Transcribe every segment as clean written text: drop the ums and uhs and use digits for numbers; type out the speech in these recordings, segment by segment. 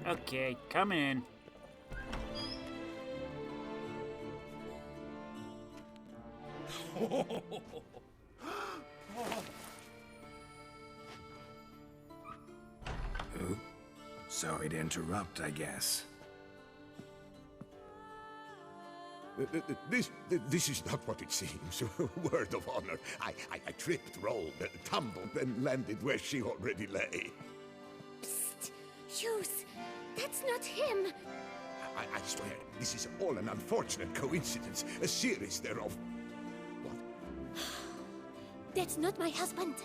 Okay, come in. Oh, sorry to interrupt, I guess. This is not what it seems. Word of honor. I tripped, rolled, tumbled, and landed where she already lay. Psst! Hughes! That's not him! I swear, this is all an unfortunate coincidence. A series thereof. What? That's not my husband.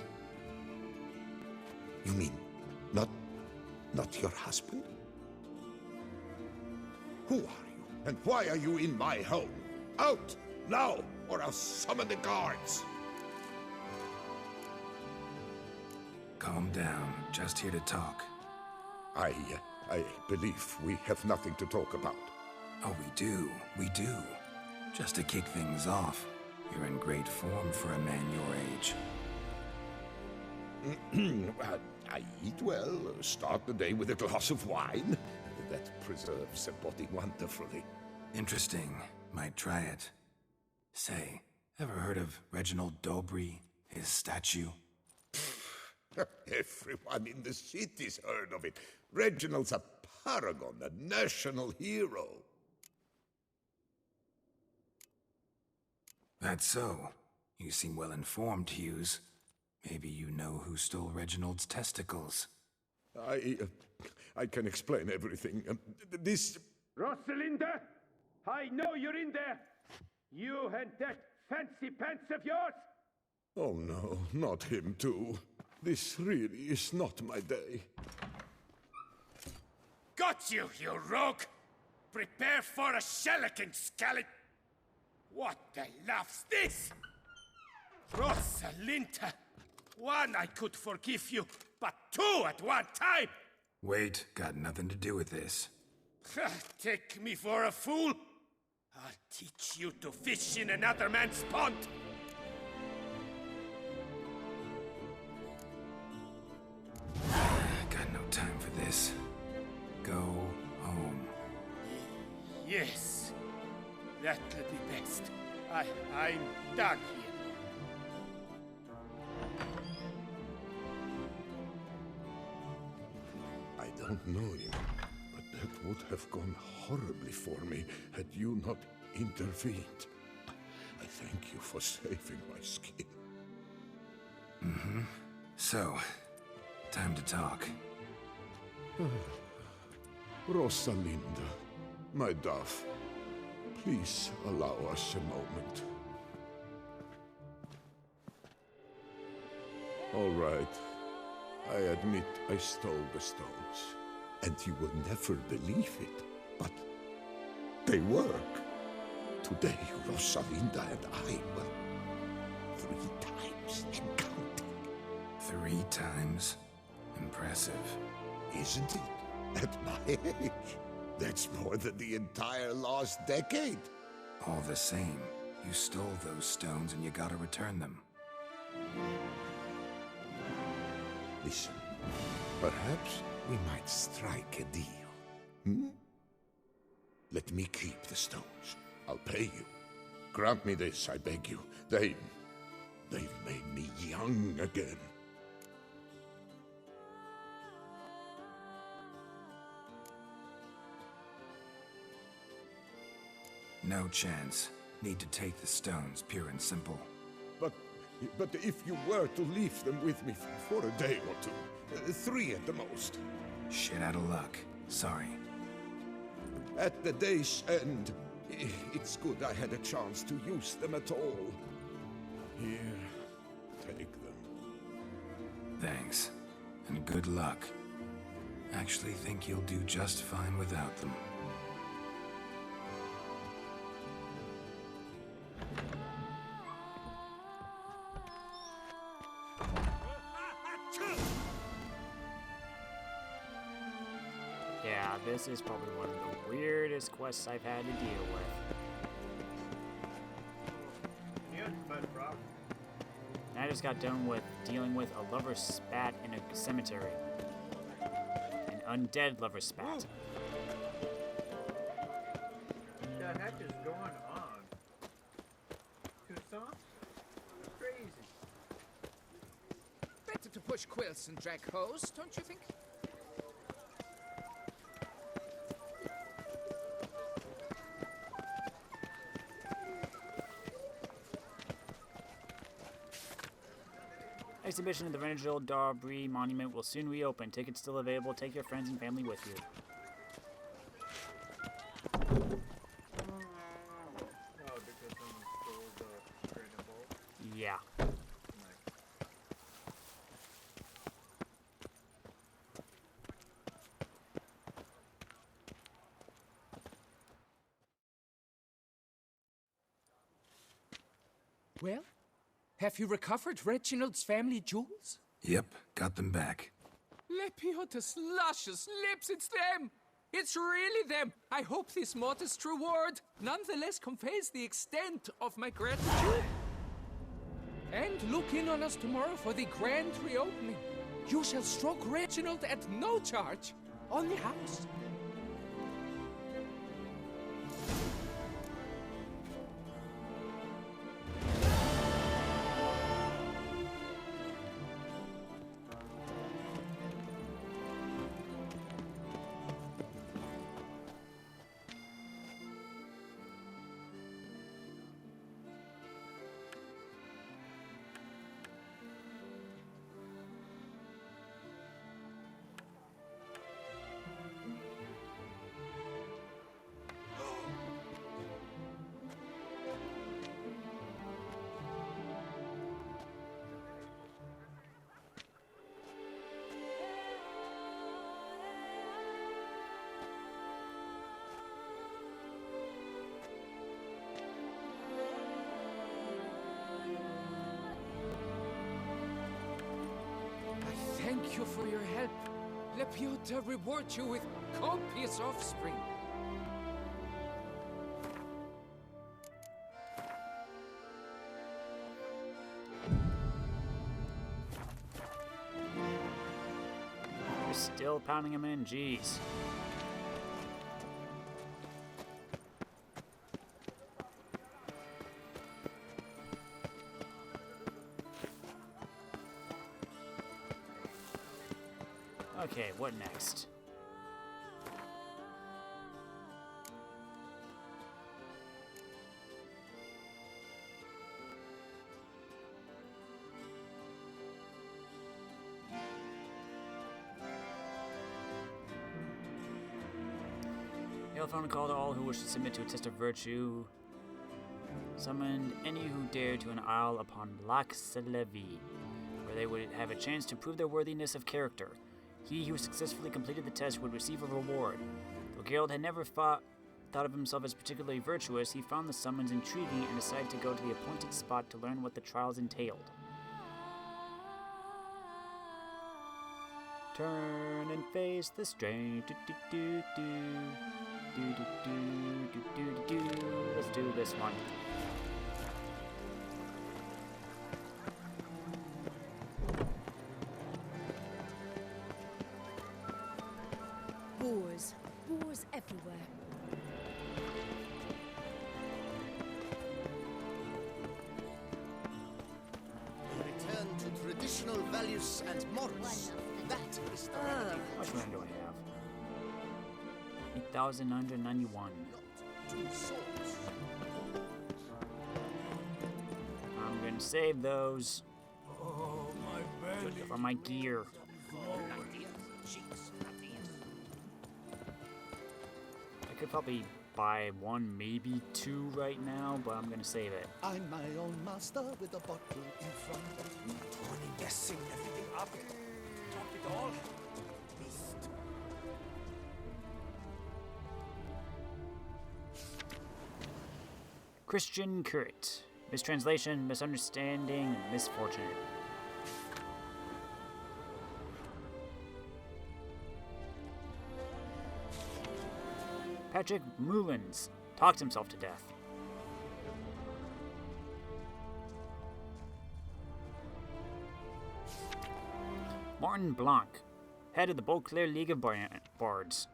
You mean, not your husband? Who are you? And why are you in my home? Out! Now! Or I'll summon the guards! Calm down. Just here to talk. I believe we have nothing to talk about. Oh, we do. We do. Just to kick things off, you're in great form for a man your age. I eat well, start the day with a glass of wine. That preserves the body wonderfully. Interesting. Might try it. Say, ever heard of Reginald Dobry, his statue? Everyone in the city's heard of it. Reginald's a paragon, a national hero. That's so. You seem well informed, Hughes. Maybe you know who stole Reginald's testicles. I can explain everything. This... Rosalinda! I know you're in there! You and that fancy pants of yours! Oh no, not him too. This really is not my day. Got you, you rogue! Prepare for a shellacking, scallop! What the laugh's this? Rosalinda! One, I could forgive you, but two at one time! Wait, got nothing to do with this. Take me for a fool? I'll teach you to fish in another man's pond! Got no time for this. Go home. Yes, that'll be best. I'm done here. I don't know you, but that would have gone horribly for me had you not intervened. I thank you for saving my skin. Mm-hmm. So, time to talk. Rosalinda, my dove, please allow us a moment. All right. I admit I stole the stones. And you will never believe it, but they work. Today, Rosalinda and I will 3 times and counting. 3 times? Impressive. Isn't it? At my age. That's more than the entire last decade. All the same, you stole those stones and you gotta return them. Listen, perhaps we might strike a deal. Hmm? Let me keep the stones. I'll pay you. Grant me this, I beg you. They've made me young again. No chance. Need to take the stones, pure and simple. But if you were to leave them with me for a day or two, 3 at the most. Shit out of luck. Sorry. At the day's end, it's good I had a chance to use them at all. Here, take them. Thanks. And good luck. Actually think you'll do just fine without them. Yeah, this is probably one of the weirdest quests I've had to deal with. just got done with dealing with a lover spat in a cemetery. An undead lover spat. What the heck is going on? Toussaint? Crazy. Better to push quilts and drag hose, don't you think? Exhibition at the Renegil Darby Monument will soon reopen. Tickets still available. Take your friends and family with you. Oh, because someone stole the granite bolt? Yeah. Nice. Well, have you recovered Reginald's family jewels? Yep, got them back. Lepiotus luscious lips, it's them! It's really them! I hope this modest reward nonetheless conveys the extent of my gratitude. And look in on us tomorrow for the grand reopening. You shall stroke Reginald at no charge on the house. Thank you for your help. Lepiota reward you with copious offspring. You're still pounding him in, jeez. Okay, what next? Hail phone call to all who wish to submit to a test of virtue. Summoned any who dare to an isle upon Lac Selevi, where they would have a chance to prove their worthiness of character. He who successfully completed the test would receive a reward. Though Geralt had never thought of himself as particularly virtuous, he found the summons intriguing and decided to go to the appointed spot to learn what the trials entailed. Turn and face the strain. Let's do this one. Boars. Boars everywhere. Return to traditional values and morals. That is the remedy. How much money do I have? 8,991. Two swords. I'm gonna save those Oh, my belly. for my gear. I could probably buy one, maybe two right now, but I'm gonna save it. I'm my own master with a bottle in front of me. Tony messing everything up. Drop it all. Beast. Christian Curate. Mistranslation, misunderstanding, misfortune. Patrick Mullins talked himself to death. Martin Blanc, head of the Beauclair League of Bards.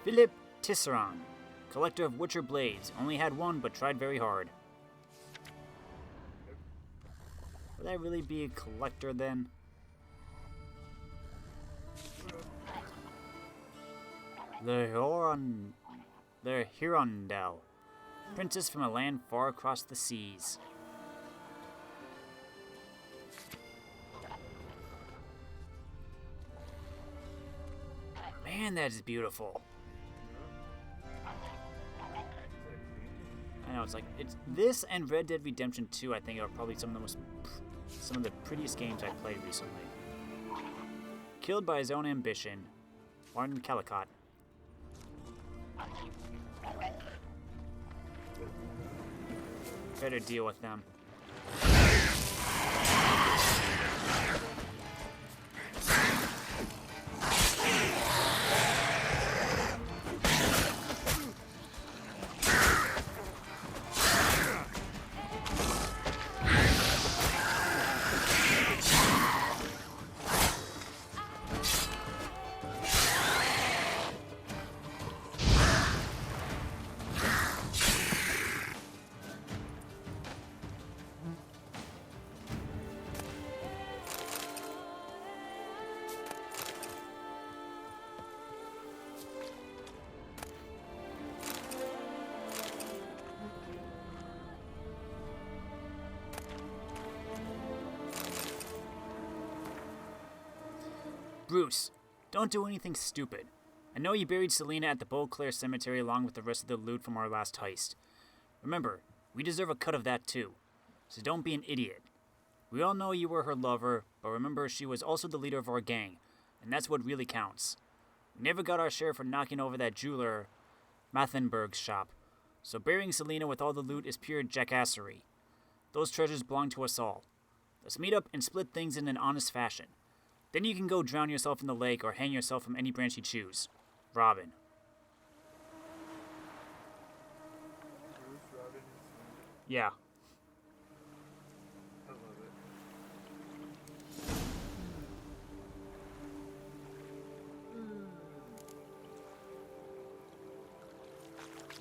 Philippe Tisserand, collector of Witcher blades. Only had one, but tried very hard. Would I really be a collector then? The Hirondelle, princess from a land far across the seas. Man, that is beautiful. I know, it's this and Red Dead Redemption 2, I think, are probably some of the prettiest games I've played recently. Killed by his own ambition, Martin Calicott. Better deal with them. Bruce, don't do anything stupid. I know you buried Selena at the Beauclair Cemetery along with the rest of the loot from our last heist. Remember, we deserve a cut of that too, so don't be an idiot. We all know you were her lover, but remember she was also the leader of our gang, and that's what really counts. We never got our share for knocking over that jeweler Mathenberg's shop, so burying Selena with all the loot is pure jackassery. Those treasures belong to us all. Let's meet up and split things in an honest fashion. Then you can go drown yourself in the lake or hang yourself from any branch you choose. Robin. Bruce, Robin, and Selena. Yeah. I love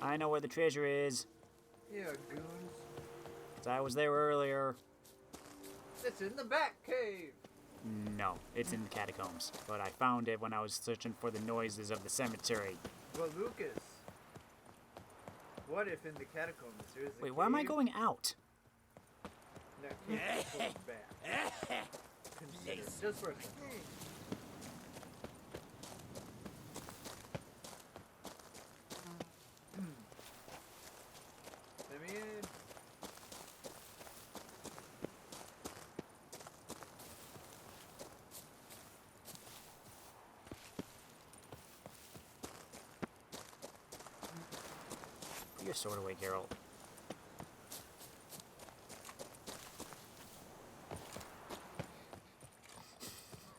it. I know where the treasure is. Yeah, goons. 'Cause I was there earlier. It's in the back cave. No, it's in the catacombs. But I found it when I was searching for the noises of the cemetery. Well, Lucas, what if in the catacombs there's a Wait, why am I cave going out? that keeps going back? Consider, just for a second. Let me in. Put your sword away, Geralt.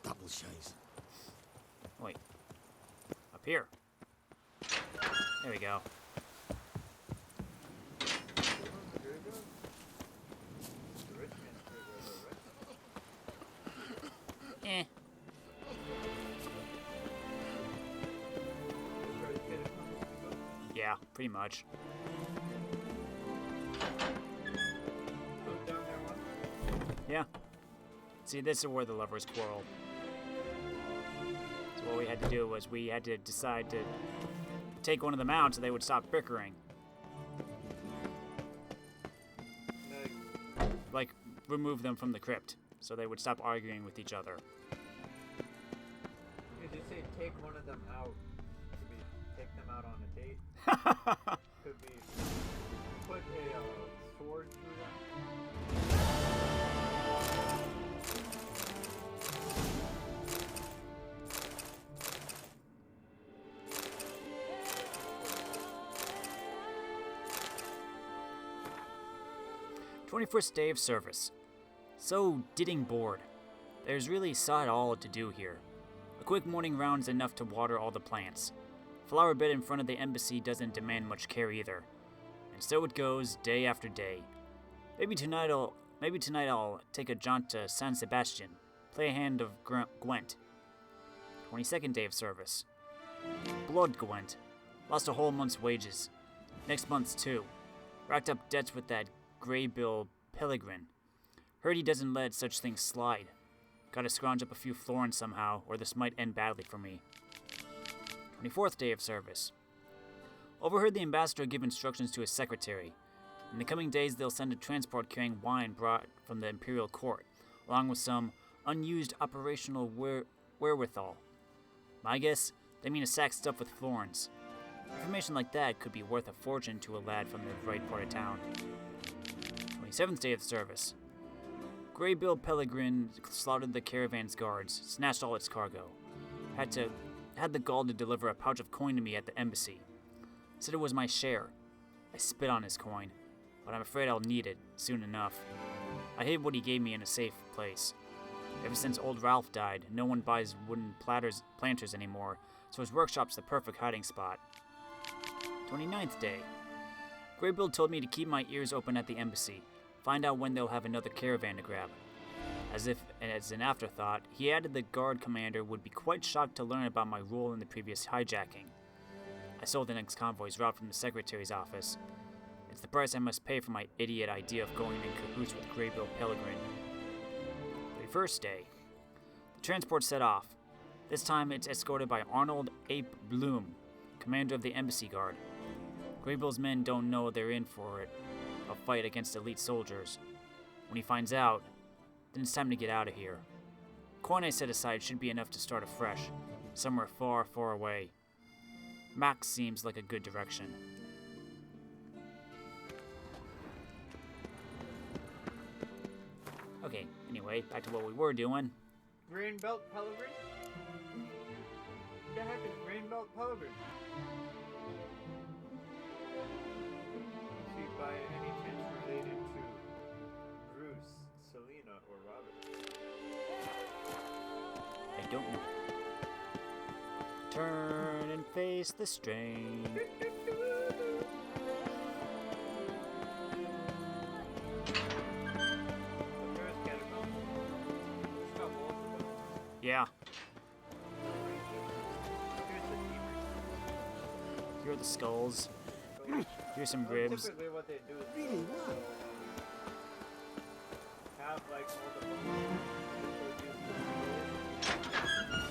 Double shies. Wait. Up here. There we go. The rich man's graveyard, right? Eh. That's where the catacombs go. Yeah, pretty much. Look down there one. Yeah. See, this is where the lovers quarrel. So what we had to do was we had to decide to take one of them out so they would stop bickering. Nice. Like, remove them from the crypt so they would stop arguing with each other. You could just say take one of them out. Could be take them out on a date. Could be put a sword through them. "21st day of service. So, getting bored. There's really sod all to do here. A quick morning round is enough to water all the plants. Flower bed in front of the embassy doesn't demand much care either. And so it goes, day after day. Maybe tonight I'll take a jaunt to San Sebastian. Play a hand of Gwent. 22nd day of service. Blood Gwent. Lost a whole month's wages. Next month's too. Racked up debts with that Greybill Pellegrin. Heard he doesn't let such things slide. Gotta scrounge up a few florins somehow, or this might end badly for me. 24th day of service. Overheard the ambassador give instructions to his secretary. In the coming days, they'll send a transport carrying wine brought from the imperial court, along with some unused operational wherewithal. My guess, they mean a sack stuffed with florins. Information like that could be worth a fortune to a lad from the right part of town. 27th day of service. Greybill Pellegrin slaughtered the caravan's guards, snatched all its cargo. Had the gall to deliver a pouch of coin to me at the embassy. Said it was my share. I spit on his coin, but I'm afraid I'll need it soon enough. I hid what he gave me in a safe place. Ever since old Ralph died, no one buys wooden planters anymore, so his workshop's the perfect hiding spot. 29th day. Greybill told me to keep my ears open at the embassy, find out when they'll have another caravan to grab. As an afterthought, he added the guard commander would be quite shocked to learn about my role in the previous hijacking. I sold the next convoy's route from the secretary's office. It's the price I must pay for my idiot idea of going in cahoots with Greybill Pellegrin. 31st day. The transport set off. This time it's escorted by Arnold Ape Bloom, commander of the embassy guard. Greybill's men don't know they're in for it, a fight against elite soldiers. When he finds out, then it's time to get out of here. Coin I set aside should be enough to start afresh, somewhere far, far away. Max seems like a good direction. Okay, anyway, back to what we were doing. Greenbelt Pellegrin? What the heck is Greenbelt Pellegrin? Is he by any chance related to Bruce, Selena, or Robert? I don't know. Turn and face the strain. Yeah. Here are the skulls. Here's some ribs. Typically what they do is Really, what? have like multiple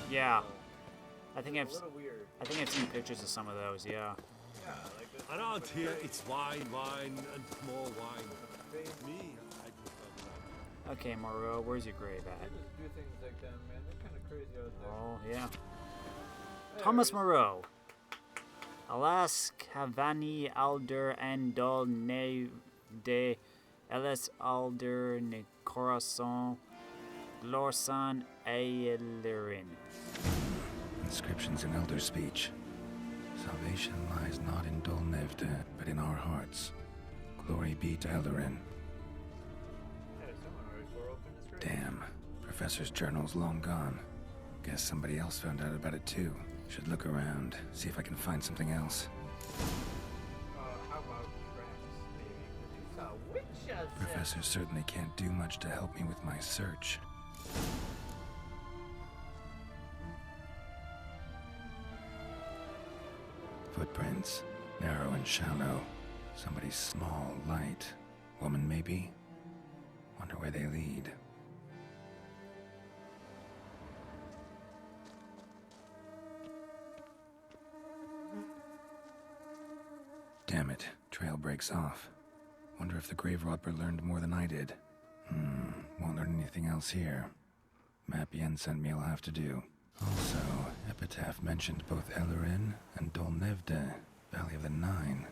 Yeah. I think It's a little weird. I've seen pictures of some of those, yeah. Yeah, like this. Around here, it's wine, wine, and more wine. Me, I prefer Okay, Moreau, where's your grave They at? just do things like that, man. They're kind of crazy out there. Oh, yeah. There Thomas it is. Moreau. Alas, Cavani Alder and Dol Ne de Ellis Alder Ne Corazon Glorsan Aelerin. Inscriptions in Elder speech. Salvation lies not in Dolnevde, but in our hearts. Glory be to Eldarin. Hey, someone already tore open this grave. Damn. Professor's journal's long gone. Guess somebody else found out about it too. Should look around, see if I can find something else. How about tracks, maybe? Because you saw witches. Professor certainly can't do much to help me with my search. Footprints, narrow and shallow. Somebody small, light. Woman, maybe? Wonder where they lead. Damn it, trail breaks off. Wonder if the grave robber learned more than I did. Won't learn anything else here. Map Yen sent me will have to do. Also, Epitaph mentioned both Ellerin and Dolnevde, Valley of the Nine.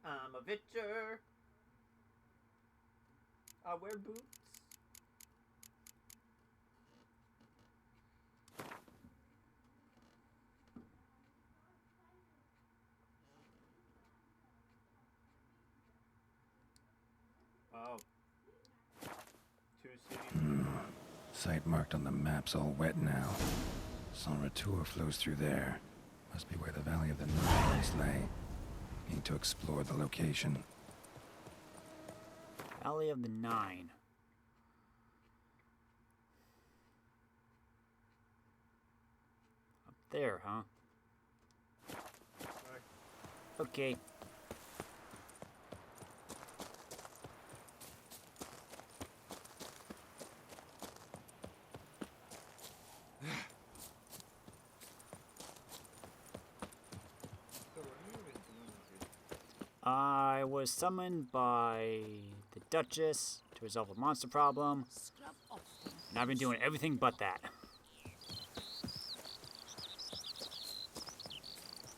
I'm a Vitcher. I wear boots. Oh. Site marked on the map's all wet now. San Retour flows through there. Must be where the Valley of the Nine lay. Need to explore the location. Valley of the Nine. Up there, huh? Okay. I was summoned by the Duchess to resolve a monster problem, and I've been doing everything but that.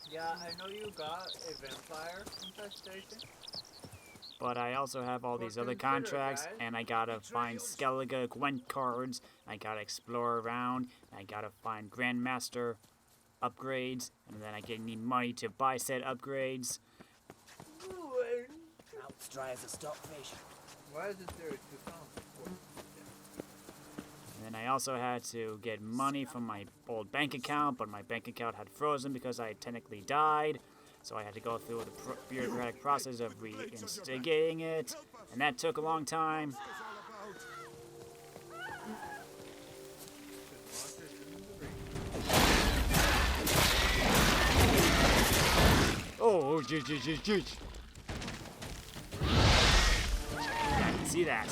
Yeah, I know you got a vampire infestation. But I also have all these other contracts, and I gotta find Skellige Gwent cards, I gotta explore around, I gotta find Grandmaster upgrades, and then I need money to buy said upgrades. Mouth's dry as a stockfish. Why is it there 2 pounds? And then I also had to get money from my old bank account, but my bank account had frozen because I had technically died. So I had to go through the bureaucratic process of reinstigating it, and that took a long time. Oh, jeez. I can see that.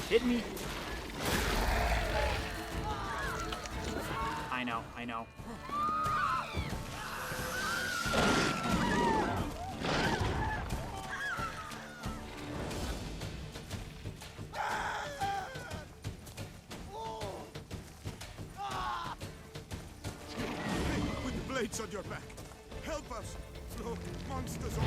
Hit me. I know. With the blades on your back. Help us! Look, monsters on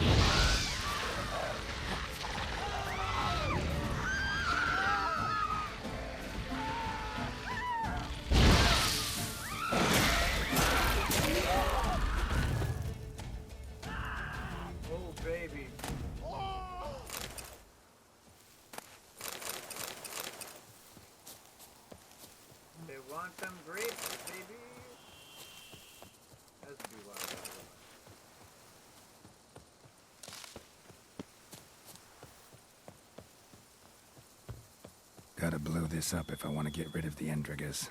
Baby. They want them grapes, baby. That's be wild. Gotta blow this up if I want to get rid of the Endrigas.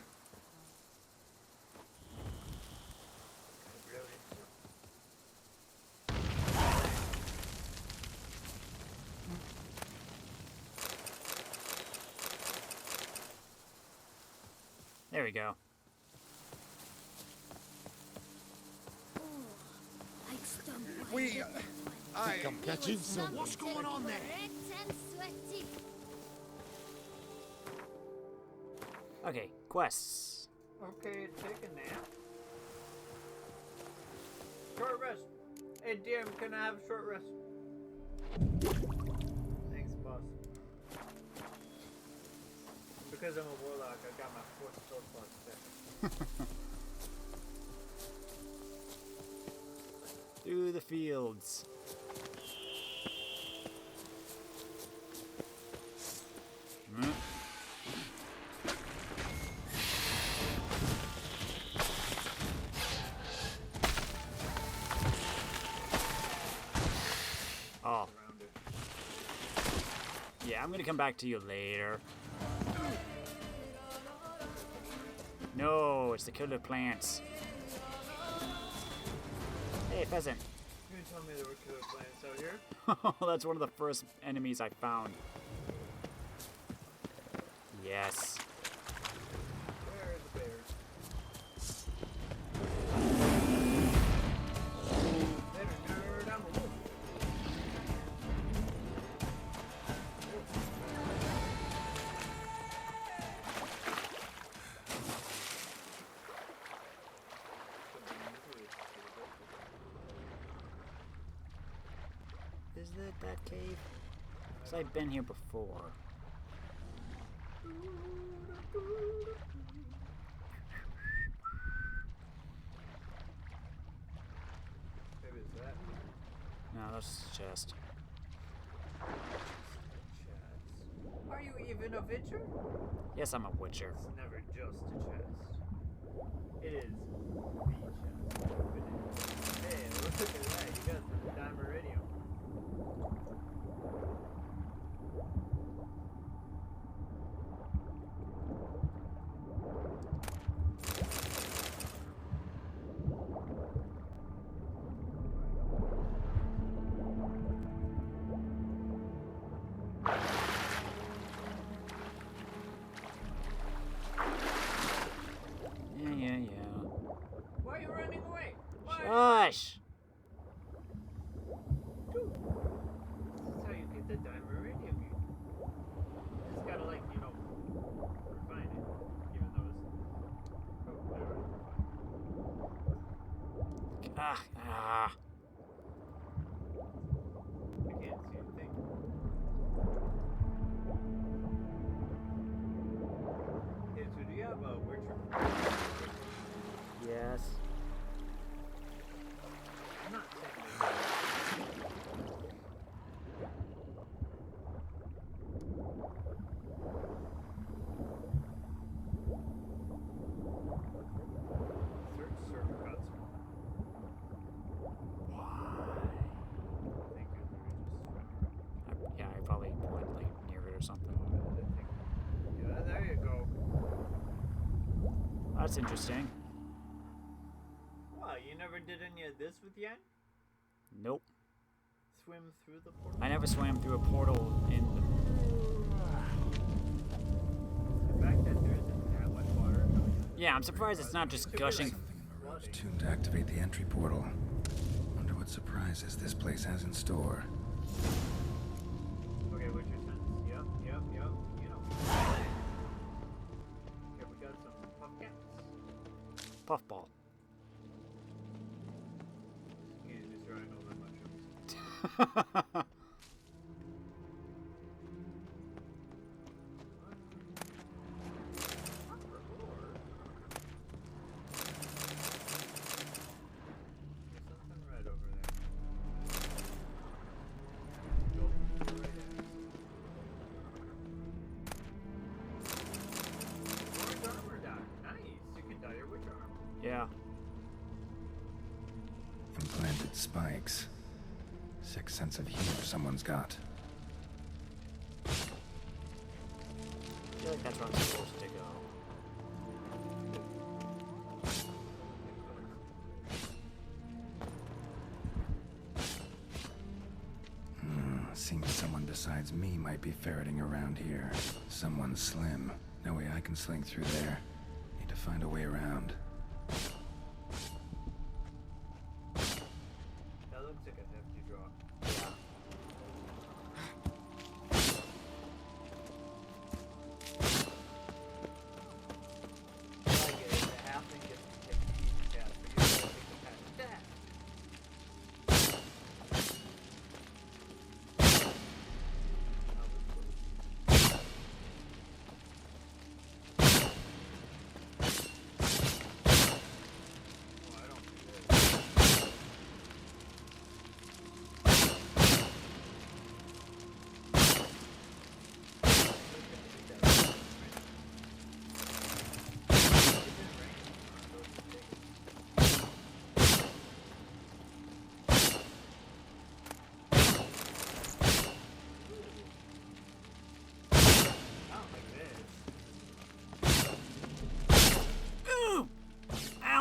There we go. I'm catching some. What's going on there? Okay, quests. Okay, take a nap. Short rest. Hey, DM, can I have a short rest? Thanks, boss. Because I'm a warlock, I got my 4th spell slot set. Through the fields. Oh. Yeah, I'm gonna come back to you later. No, it's the killer plants. Hey, pheasant. You didn't tell me there were killer plants out here. That's one of the first enemies I found. Yes. Where are the bears? Better nerd, I'm a wolf. Is that cave? Because I've been here before. Maybe it's that. No, that's just a chest. Chest. Are you even a Witcher? Yes, I'm a witcher. It's never just a chest. It is the chest. Hey, look at that. You got some dimeridium. Yeah. Why are you running away? Why? Shush! This is how you get the dimeridium. You just gotta, like, you know, refine it. Even though it's probably already refined. Ah. I can't see a thing. Okay, so do you have a Witcher? Yes. I'm not saying search server cuts. Thank you. Yeah, I probably went like near it or something. Yeah, there you go. That's interesting. Wow, you never did any of this with Yan? Nope. Swim through the portal? I never swam through a portal in the... The fact that there isn't that much water. Yeah, I'm surprised it's not just gushing. Something in Moreau's tomb to activate the entry portal. Wonder what surprises this place has in store. Okay, what's your sense? Yep. You know. Okay, we got some pumpkins. Puffball. Excuse me, sir, I know the mushrooms. There's something red over there. Go right in. Orange armor dye. Nice. You can dye your witch armor. Yeah. Implanted spikes. Sixth sense of humor someone's got. I feel like that's where I'm supposed to go. Seems someone besides me might be ferreting around here. Someone slim. No way I can sling through there. Need to find a way around. That looks like a hefty drop. I get it. The halfling gets to take the easy path, but you gotta take the path to death.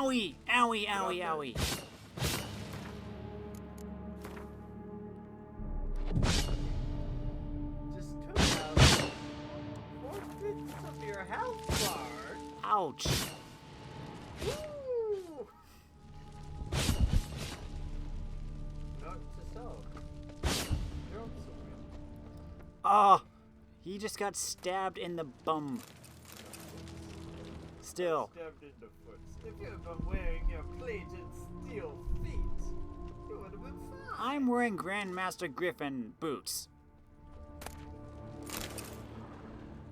Owie! Owie, owie, owie. Just took out 4/5 of your health bar. Ouch. Woo! Note to self. Geralt surreal. Oh, he just got stabbed in the bum. Still. Stabbed in the foot. If you had been wearing your plated steel feet, you would have been fine. I'm wearing Grandmaster Griffin boots. Do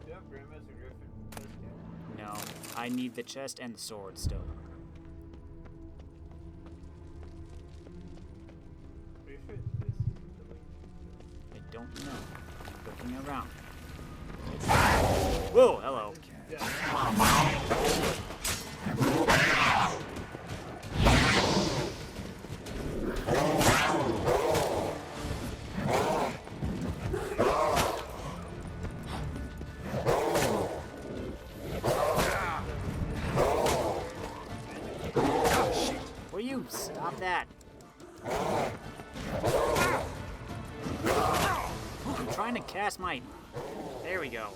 you have Grandmaster Griffin chest here? No, I need the chest and the sword still. Are you sure this is the way? I don't know. Looking around. Whoa, hello. Will you stop that? I'm trying to cast my... There we go.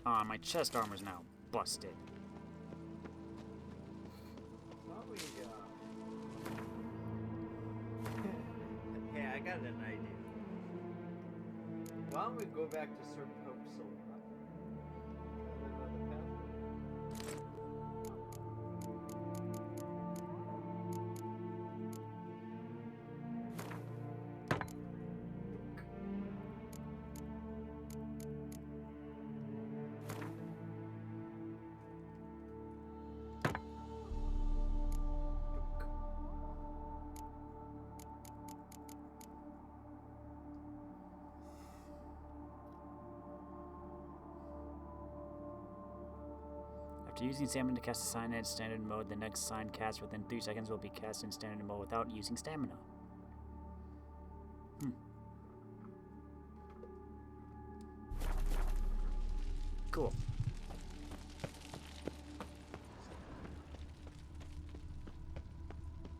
Ah, my chest armor's now busted. Why don't we, Hey, I got an idea. Why don't we go back to Sir Pope's After using stamina to cast a sign in standard mode, the next sign cast within 3 seconds will be cast in standard mode without using stamina. Cool.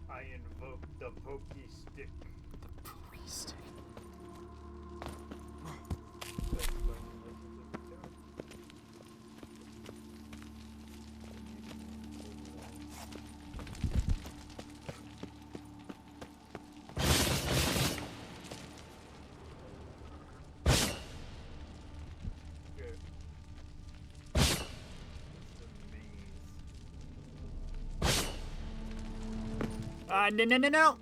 I invoke the pokey stick. The pokey stick. No.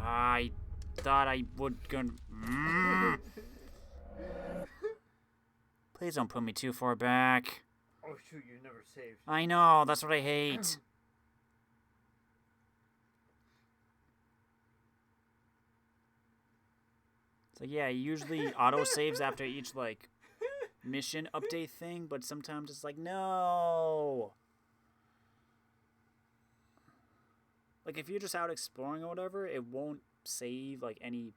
I thought I would gonna... Please don't put me too far back. Oh shoot, you never saved. I know, that's what I hate. So yeah, usually auto saves after each like mission update thing, but sometimes it's like no. Like if you're just out exploring or whatever, it won't save like any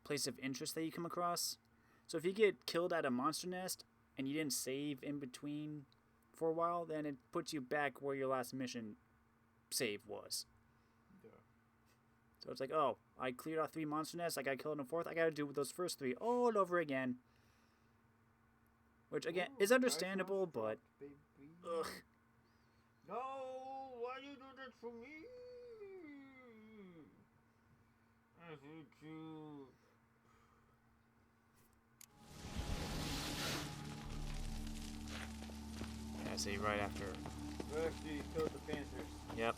place of interest that you come across. So if you get killed at a monster nest and you didn't save in between for a while, then it puts you back where your last mission save was. Yeah. So it's like, oh, I cleared out 3 monster nests, I got killed in the 4th, I gotta do those first 3 all over again. Which again is understandable, but ugh. No, why you do that for me? I hate you. Yeah, see, right after. Right after you killed the Panthers. Yep.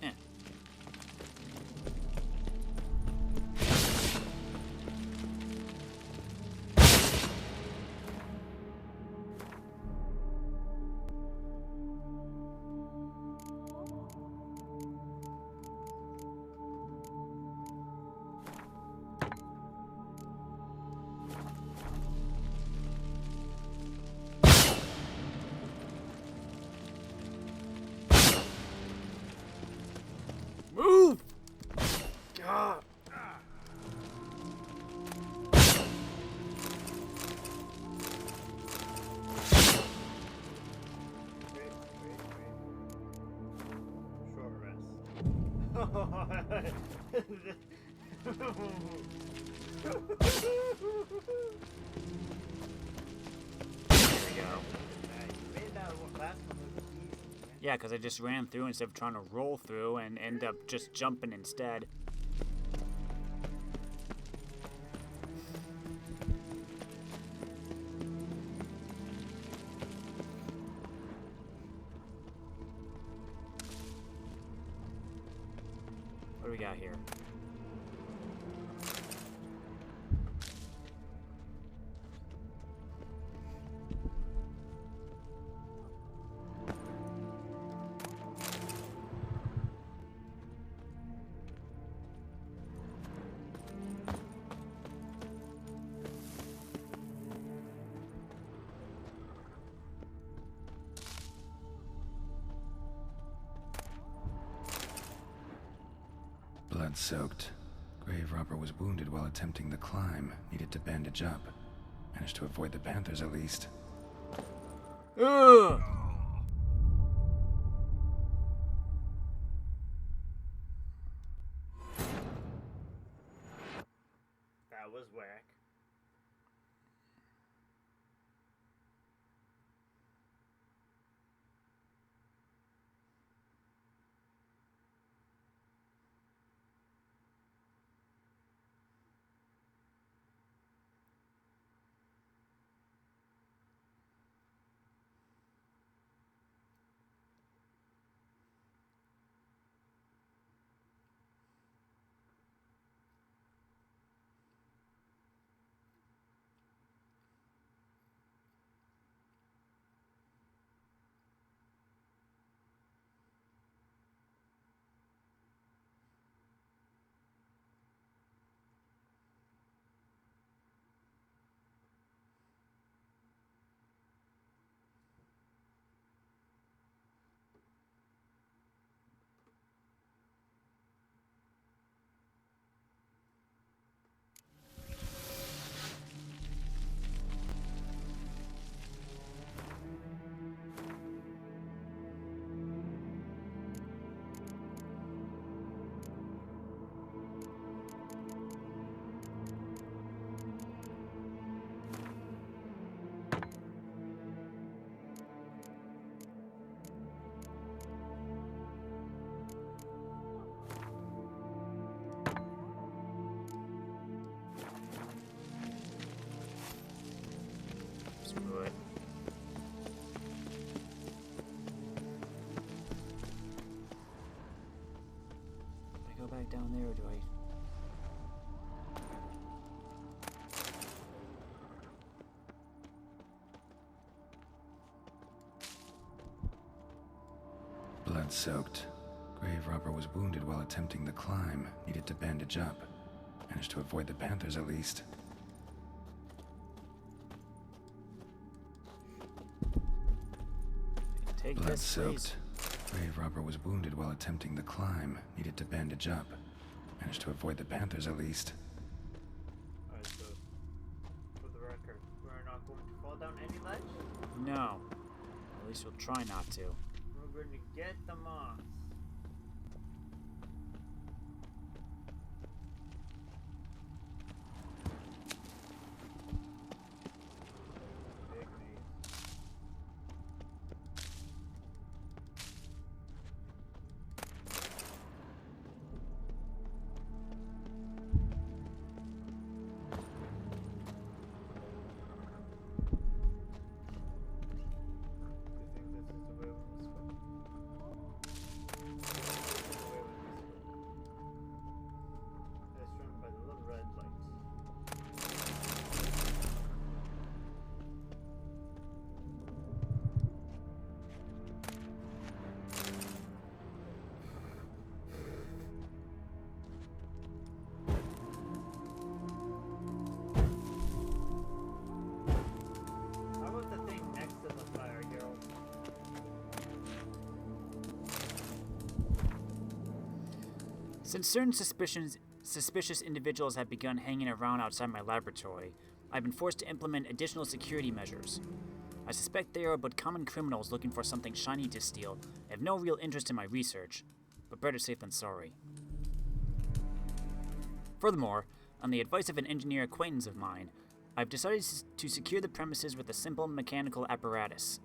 Yeah. Yeah, because I just ran through instead of trying to roll through and end up just jumping instead. What do we got here? Blood-soaked. Grave robber was wounded while attempting the climb. Needed to bandage up. Managed to avoid the panthers at least. Ugh! That was whack. Screw it. Do I go back down there or do I... Blood-soaked. Grave robber was wounded while attempting the climb. Needed to bandage up. Managed to avoid the panthers at least. Take this, please. Blood-soaked. Grave robber was wounded while attempting the climb. Needed to bandage up. Managed to avoid the panthers at least. Alright, so for the record, we're not going to fall down any ledge. No. At least we'll try not to. We're going to get the moss. Big maze. How about the thing next to the fire, Geralt? Since certain suspicious individuals have begun hanging around outside my laboratory, I've been forced to implement additional security measures. I suspect they are but common criminals looking for something shiny to steal. I have no real interest in my research, but better safe than sorry. Furthermore, on the advice of an engineer acquaintance of mine, I've decided to secure the premises with a simple mechanical apparatus.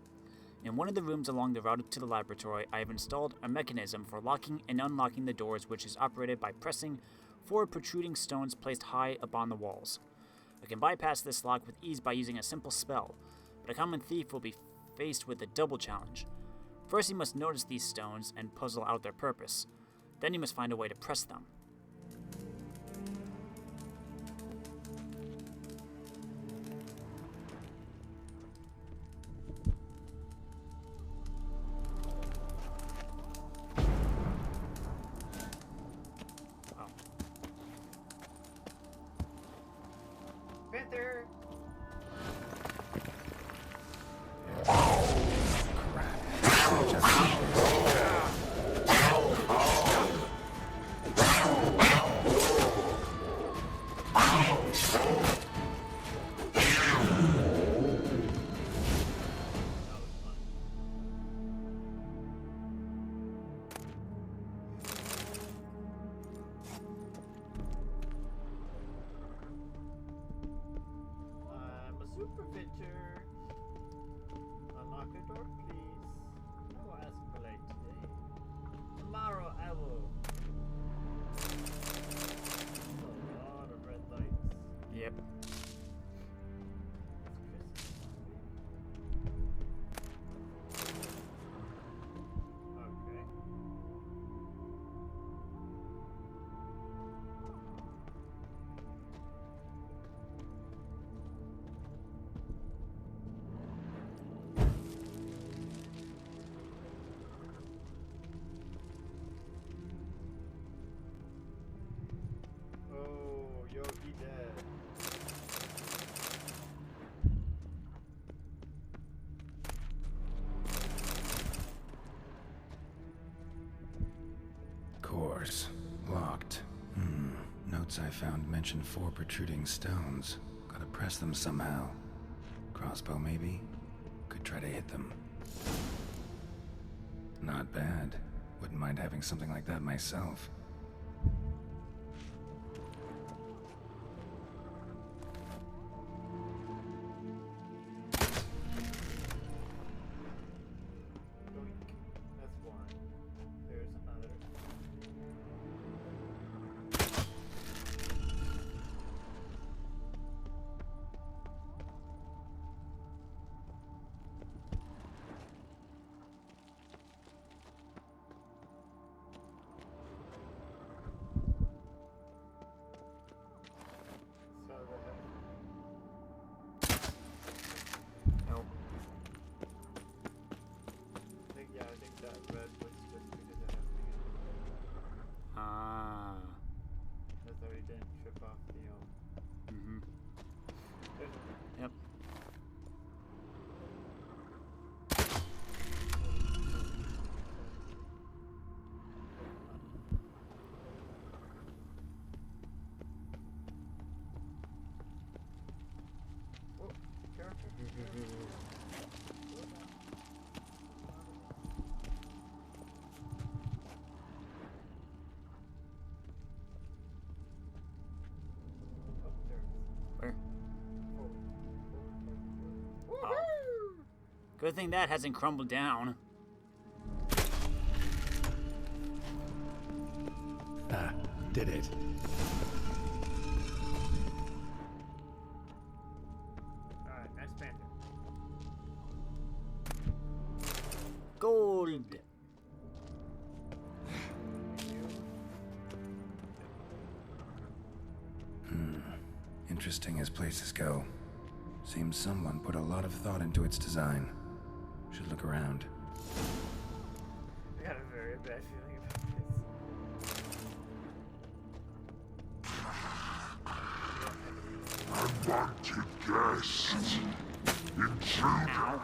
In one of the rooms along the route to the laboratory, I have installed a mechanism for locking and unlocking the doors, which is operated by pressing 4 protruding stones placed high upon the walls. I can bypass this lock with ease by using a simple spell, but a common thief will be faced with a double challenge. First, he must notice these stones and puzzle out their purpose. Then he must find a way to press them. Panther! I'm a super fitter. Unlock the door, please. I will ask polite today. Tomorrow I will. A lot of red lights. Yep. Okay. Oh, Yogi dead. Course. Locked. Notes I found mention 4 protruding stones. Gotta press them somehow. Crossbow, maybe? Could try to hit them. Not bad. Wouldn't mind having something like that myself. Doink. That's one. There's another. So Nope. I think that red was just because I have to get Ah. that's how he didn't trip off the Mm-hmm. There's a Yep. oh, character. Oh, there it is. Where? Forward. Oh. Good thing that hasn't crumbled down. Ah, did it. Alright, nice panther. Gold. Interesting as places go. Seems someone put a lot of thought into its design. Should look around. I got a very bad feeling about this. Unwanted guest. Intruder.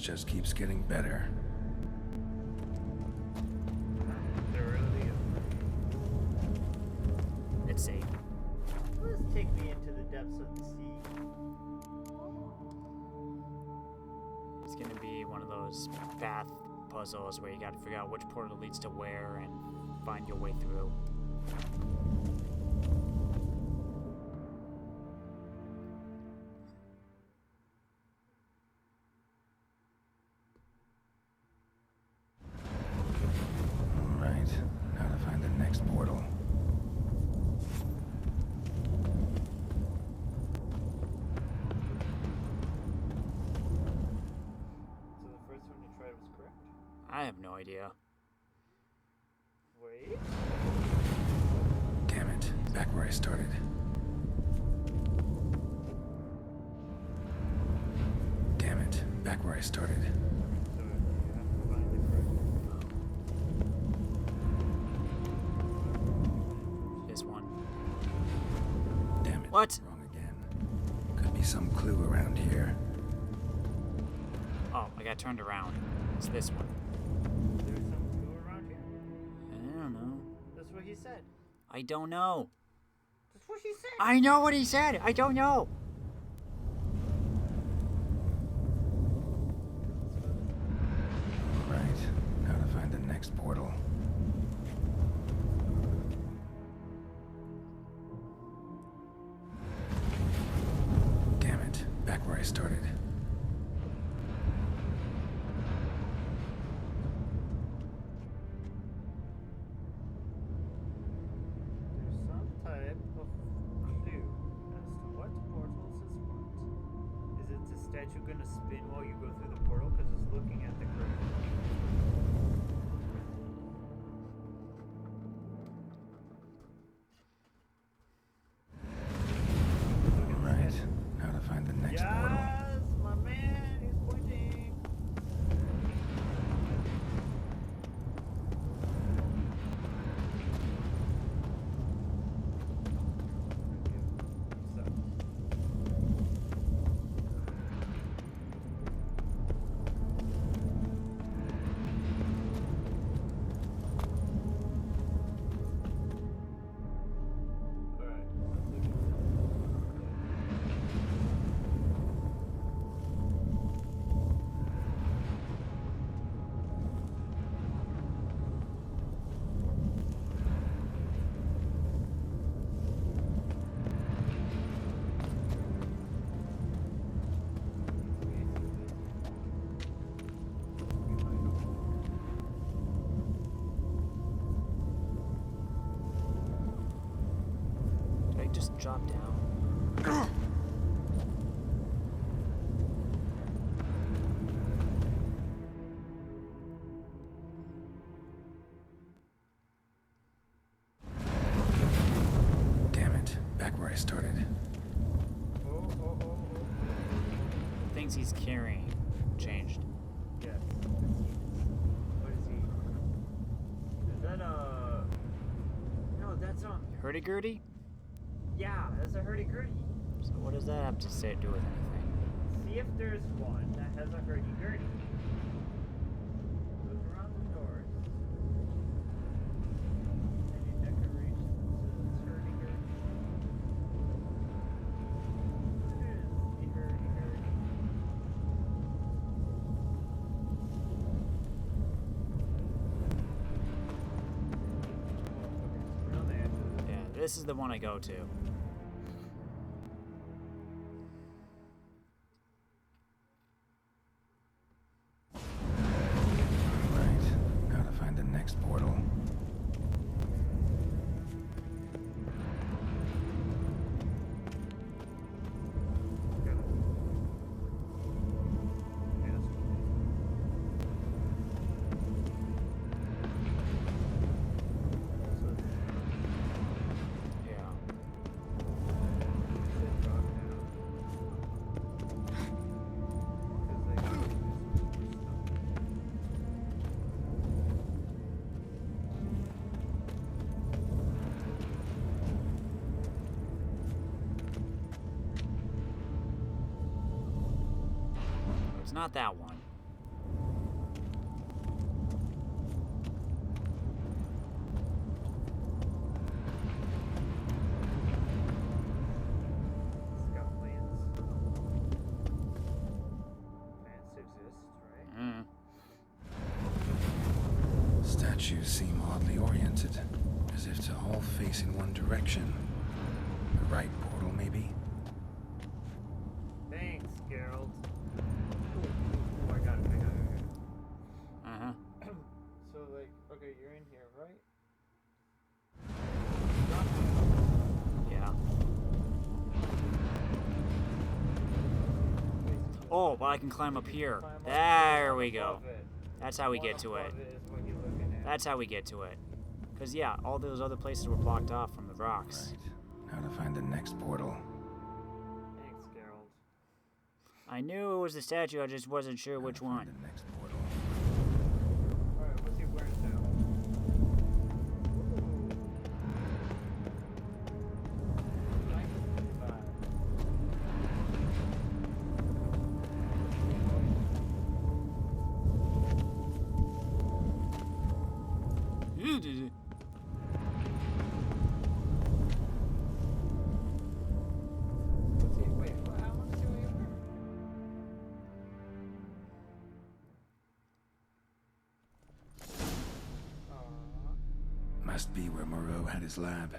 just keeps getting better. Thoroughly. Let's see. Let's take me into the depths of the sea. It's gonna be one of those path puzzles where you gotta figure out which portal leads to where and find your way through. Alright, now to find the next portal. So the first one you tried was correct? I have no idea. Wait. Damn it, back where I started. Damn it, back where I started. So you have to find the correct one. This one. Damn it, What? wrong again. Could be some clue around here. Oh, I got turned around. It's this one. There's some clue around here? I don't know. That's what he said. I don't know. That's what he said. I know what he said. I don't know. Right, now to find the next portal. Damn it, back where I started. There's some type of clue as to what portals is what. Is it the statue gonna spin while you go through the portal because it's looking at the correct one? Right, now to find the next portal. Yes, my man, he's pointing. So. Alright, let's look at Did I just drop down? Damn it, back where I started. The things he's carrying changed. Yes. What is he? Is that a... No, that's not... Hurdy-gurdy? Yeah, that's a hurdy-gurdy. So what does that have to say to do with anything? See if there's one that has a hurdy-gurdy. Look around the doors. Any decorations that says hurdy-gurdy? What is the hurdy-gurdy? Oh, okay, so we're on the edge of it. Yeah, this is the one I go to. Right, now to find the next portal. Got it. Yes. So Yeah. said drop down. Because they got stuff. It's not that one. statues seem oddly oriented, as if to all face in one direction. The right portal, maybe? Thanks, Geralt. Oh, I got it. Uh-huh. So, like, okay, you're in here, right? Yeah. Oh, well, I can climb up here. There we go. That's how we get to it. That's how we get to it. Because, yeah, all those other places were blocked off from the rocks. Right. Now to find the next portal. Thanks, Geralt. I knew it was the statue, I just wasn't sure which one. The next portal. Alright, what's he wearing now? You did it. Wait, how long is he wearing? Must be where Moreau had his lab. I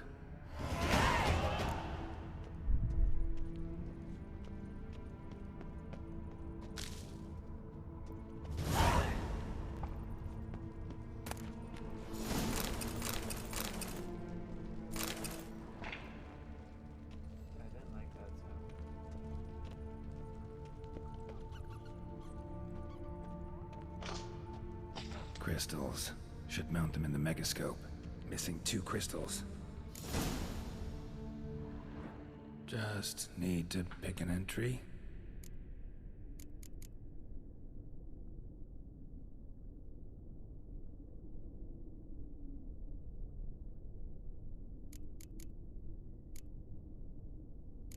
didn't like that sound. Crystals. Should mount them in the megascope. Missing 2 crystals. Just need to pick an entry.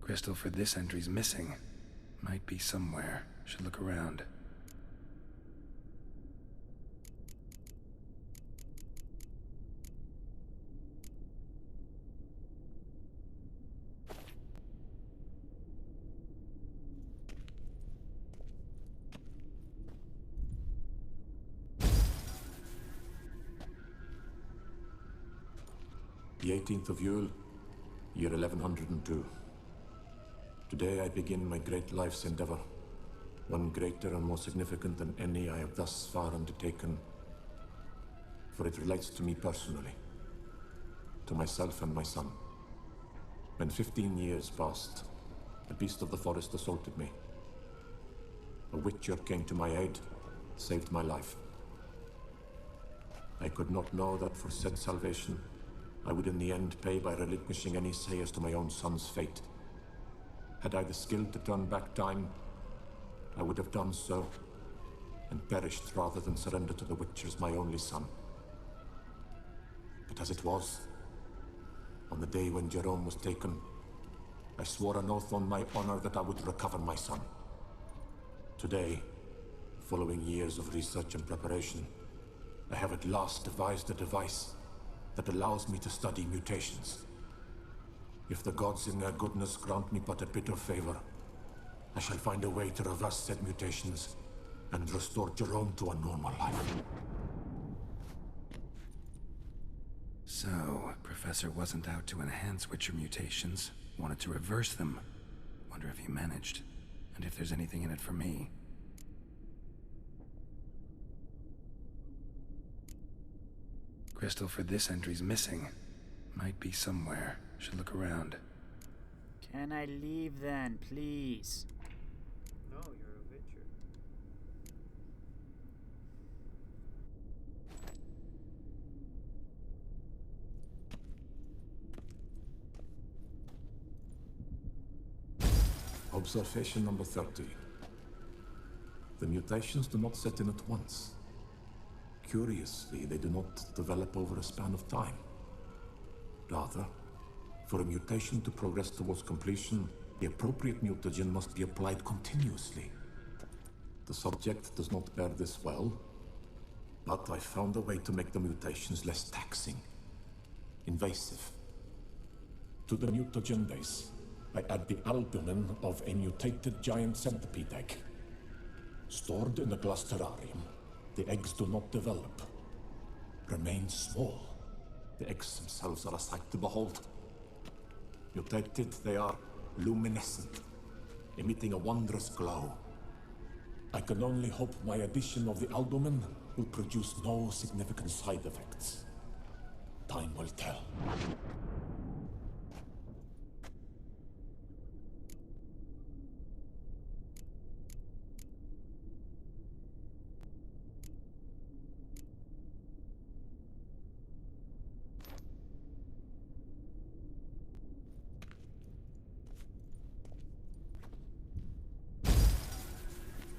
Crystal for this entry's missing. Might be somewhere. Should look around. The 18th of Yule, year 1102. Today I begin my great life's endeavor, one greater and more significant than any I have thus far undertaken, for it relates to me personally, to myself and my son. When 15 years passed, a beast of the forest assaulted me. A witcher came to my aid, saved my life. I could not know that for said salvation, I would in the end pay by relinquishing any say as to my own son's fate. Had I the skill to turn back time, I would have done so, and perished rather than surrender to the Witchers my only son. But as it was, on the day when Jerome was taken, I swore an oath on my honor that I would recover my son. Today, following years of research and preparation, I have at last devised a device that allows me to study mutations. If the gods in their goodness grant me but a bit of favor, I shall find a way to reverse said mutations and restore Jerome to a normal life. So, Professor wasn't out to enhance Witcher mutations, wanted to reverse them. Wonder if he managed, and if there's anything in it for me. Crystal for this entry's missing. Might be somewhere. Should look around. Can I leave then, please? No, you're a Witcher. Observation number 30. The mutations do not set in at once. Curiously, they do not develop over a span of time. Rather, for a mutation to progress towards completion, the appropriate mutagen must be applied continuously. The subject does not bear this well, but I found a way to make the mutations less taxing, invasive. To the mutagen base, I add the albumin of a mutated giant centipede egg. Stored in a glass terrarium, the eggs do not develop. remain small. The eggs themselves are a sight to behold. Mutated, they are luminescent, emitting a wondrous glow. I can only hope my addition of the albumin will produce no significant side effects. Time will tell.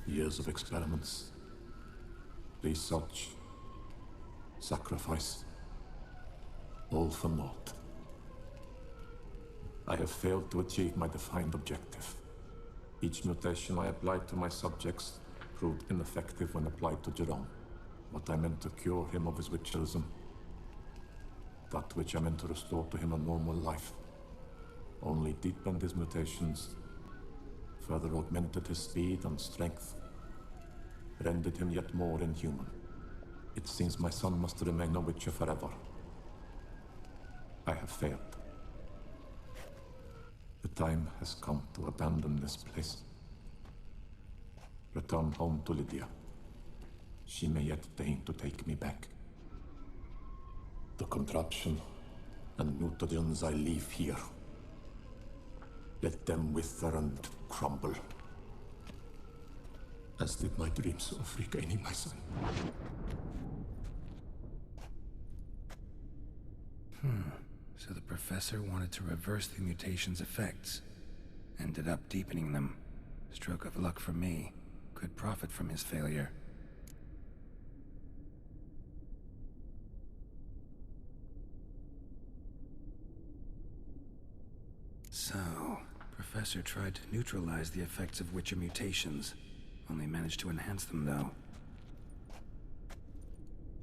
Years of experiments, research, sacrifice, all for naught. I have failed to achieve my defined objective. Each mutation I applied to my subjects proved ineffective when applied to Jerome. What I meant to cure him of his witcherism, that which I meant to restore to him a normal life, only deepened his mutations, further augmented his speed and strength, rendered him yet more inhuman. It seems my son must remain a witcher forever. I have failed. The time has come to abandon this place. Return home to Lydia. She may yet deign to take me back. The contraption and mutagens I leave here, let them wither and crumble, as did my dreams of regaining my son. So the professor wanted to reverse the mutation's effects. Ended up deepening them. Stroke of luck for me. Could profit from his failure. So, Professor tried to neutralize the effects of Witcher mutations. Only managed to enhance them, though.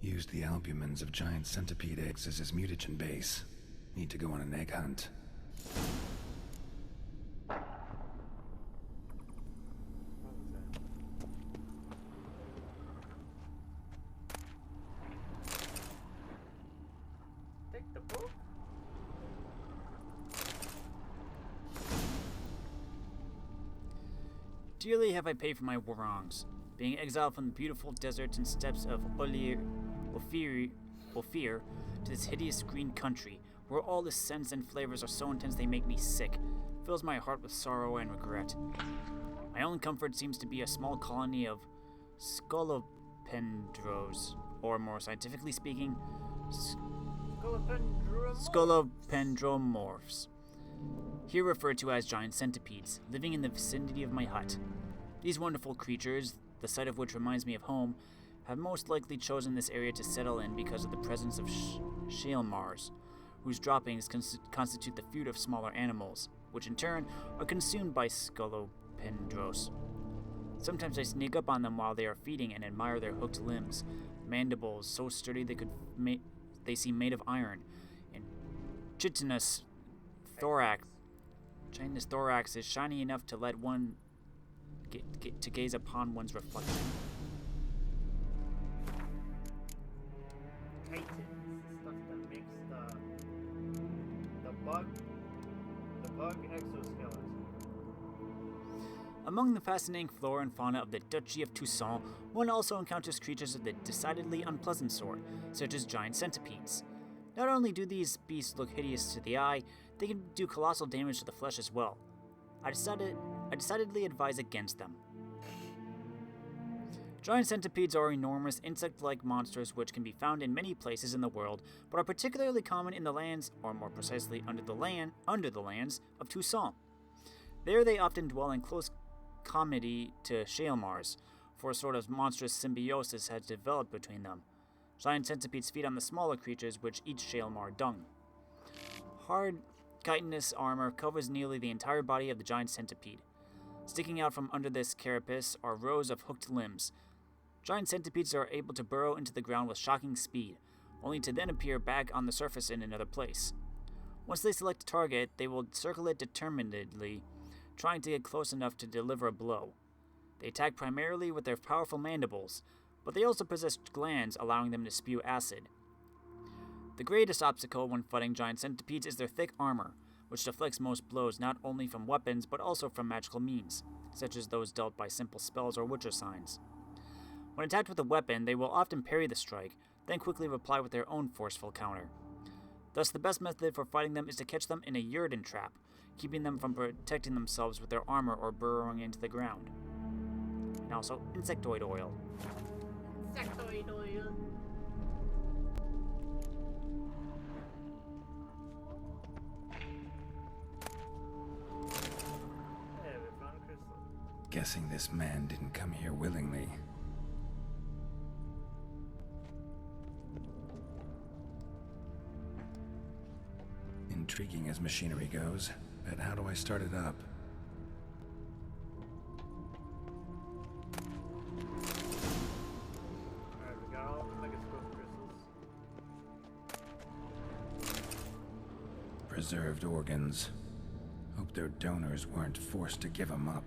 Used the albumins of giant centipede eggs as his mutagen base. Need to go on an egg hunt. Take the book. Dearly have I paid for my wrongs, being exiled from the beautiful deserts and steppes of Ophir to this hideous green country, where all the scents and flavors are so intense they make me sick, fills my heart with sorrow and regret. My only comfort seems to be a small colony of scolopendros, or more scientifically speaking, scolopendromorphs, here referred to as giant centipedes, living in the vicinity of my hut. These wonderful creatures, the sight of which reminds me of home, have most likely chosen this area to settle in because of the presence of shale mars, whose droppings constitute the food of smaller animals, which in turn are consumed by scolopendros. Sometimes I sneak up on them while they are feeding and admire their hooked limbs, mandibles so sturdy they seem made of iron, and chitinous thorax is shiny enough to let one get to gaze upon one's reflection. Titans, the stuff that makes the bug exoskeleton. Among the fascinating flora and fauna of the Duchy of Toussaint, one also encounters creatures of the decidedly unpleasant sort, such as giant centipedes. Not only do these beasts look hideous to the eye, they can do colossal damage to the flesh as well. I decidedly advise against them. Giant centipedes are enormous insect-like monsters which can be found in many places in the world, but are particularly common in the lands, or more precisely under the lands of Toussaint. There they often dwell in close comity to shale mars, for a sort of monstrous symbiosis has developed between them. Giant centipedes feed on the smaller creatures which eat shale mar dung. Hard, chitinous armor covers nearly the entire body of the giant centipede. Sticking out from under this carapace are rows of hooked limbs. Giant centipedes are able to burrow into the ground with shocking speed, only to then appear back on the surface in another place. Once they select a target, they will circle it determinedly, trying to get close enough to deliver a blow. They attack primarily with their powerful mandibles, but they also possess glands allowing them to spew acid. The greatest obstacle when fighting giant centipedes is their thick armor, which deflects most blows not only from weapons but also from magical means, such as those dealt by simple spells or witcher signs. When attacked with a weapon, they will often parry the strike, then quickly reply with their own forceful counter. Thus, the best method for fighting them is to catch them in a Yrden trap, keeping them from protecting themselves with their armor or burrowing into the ground. And also, insectoid oil. Insectoid oil. Hey, we found a crystal. Guessing this man didn't come here willingly. Intriguing as machinery goes, but how do I start it up? Alright, we got all the Mega Scroll crystals. Preserved organs. Hope their donors weren't forced to give them up.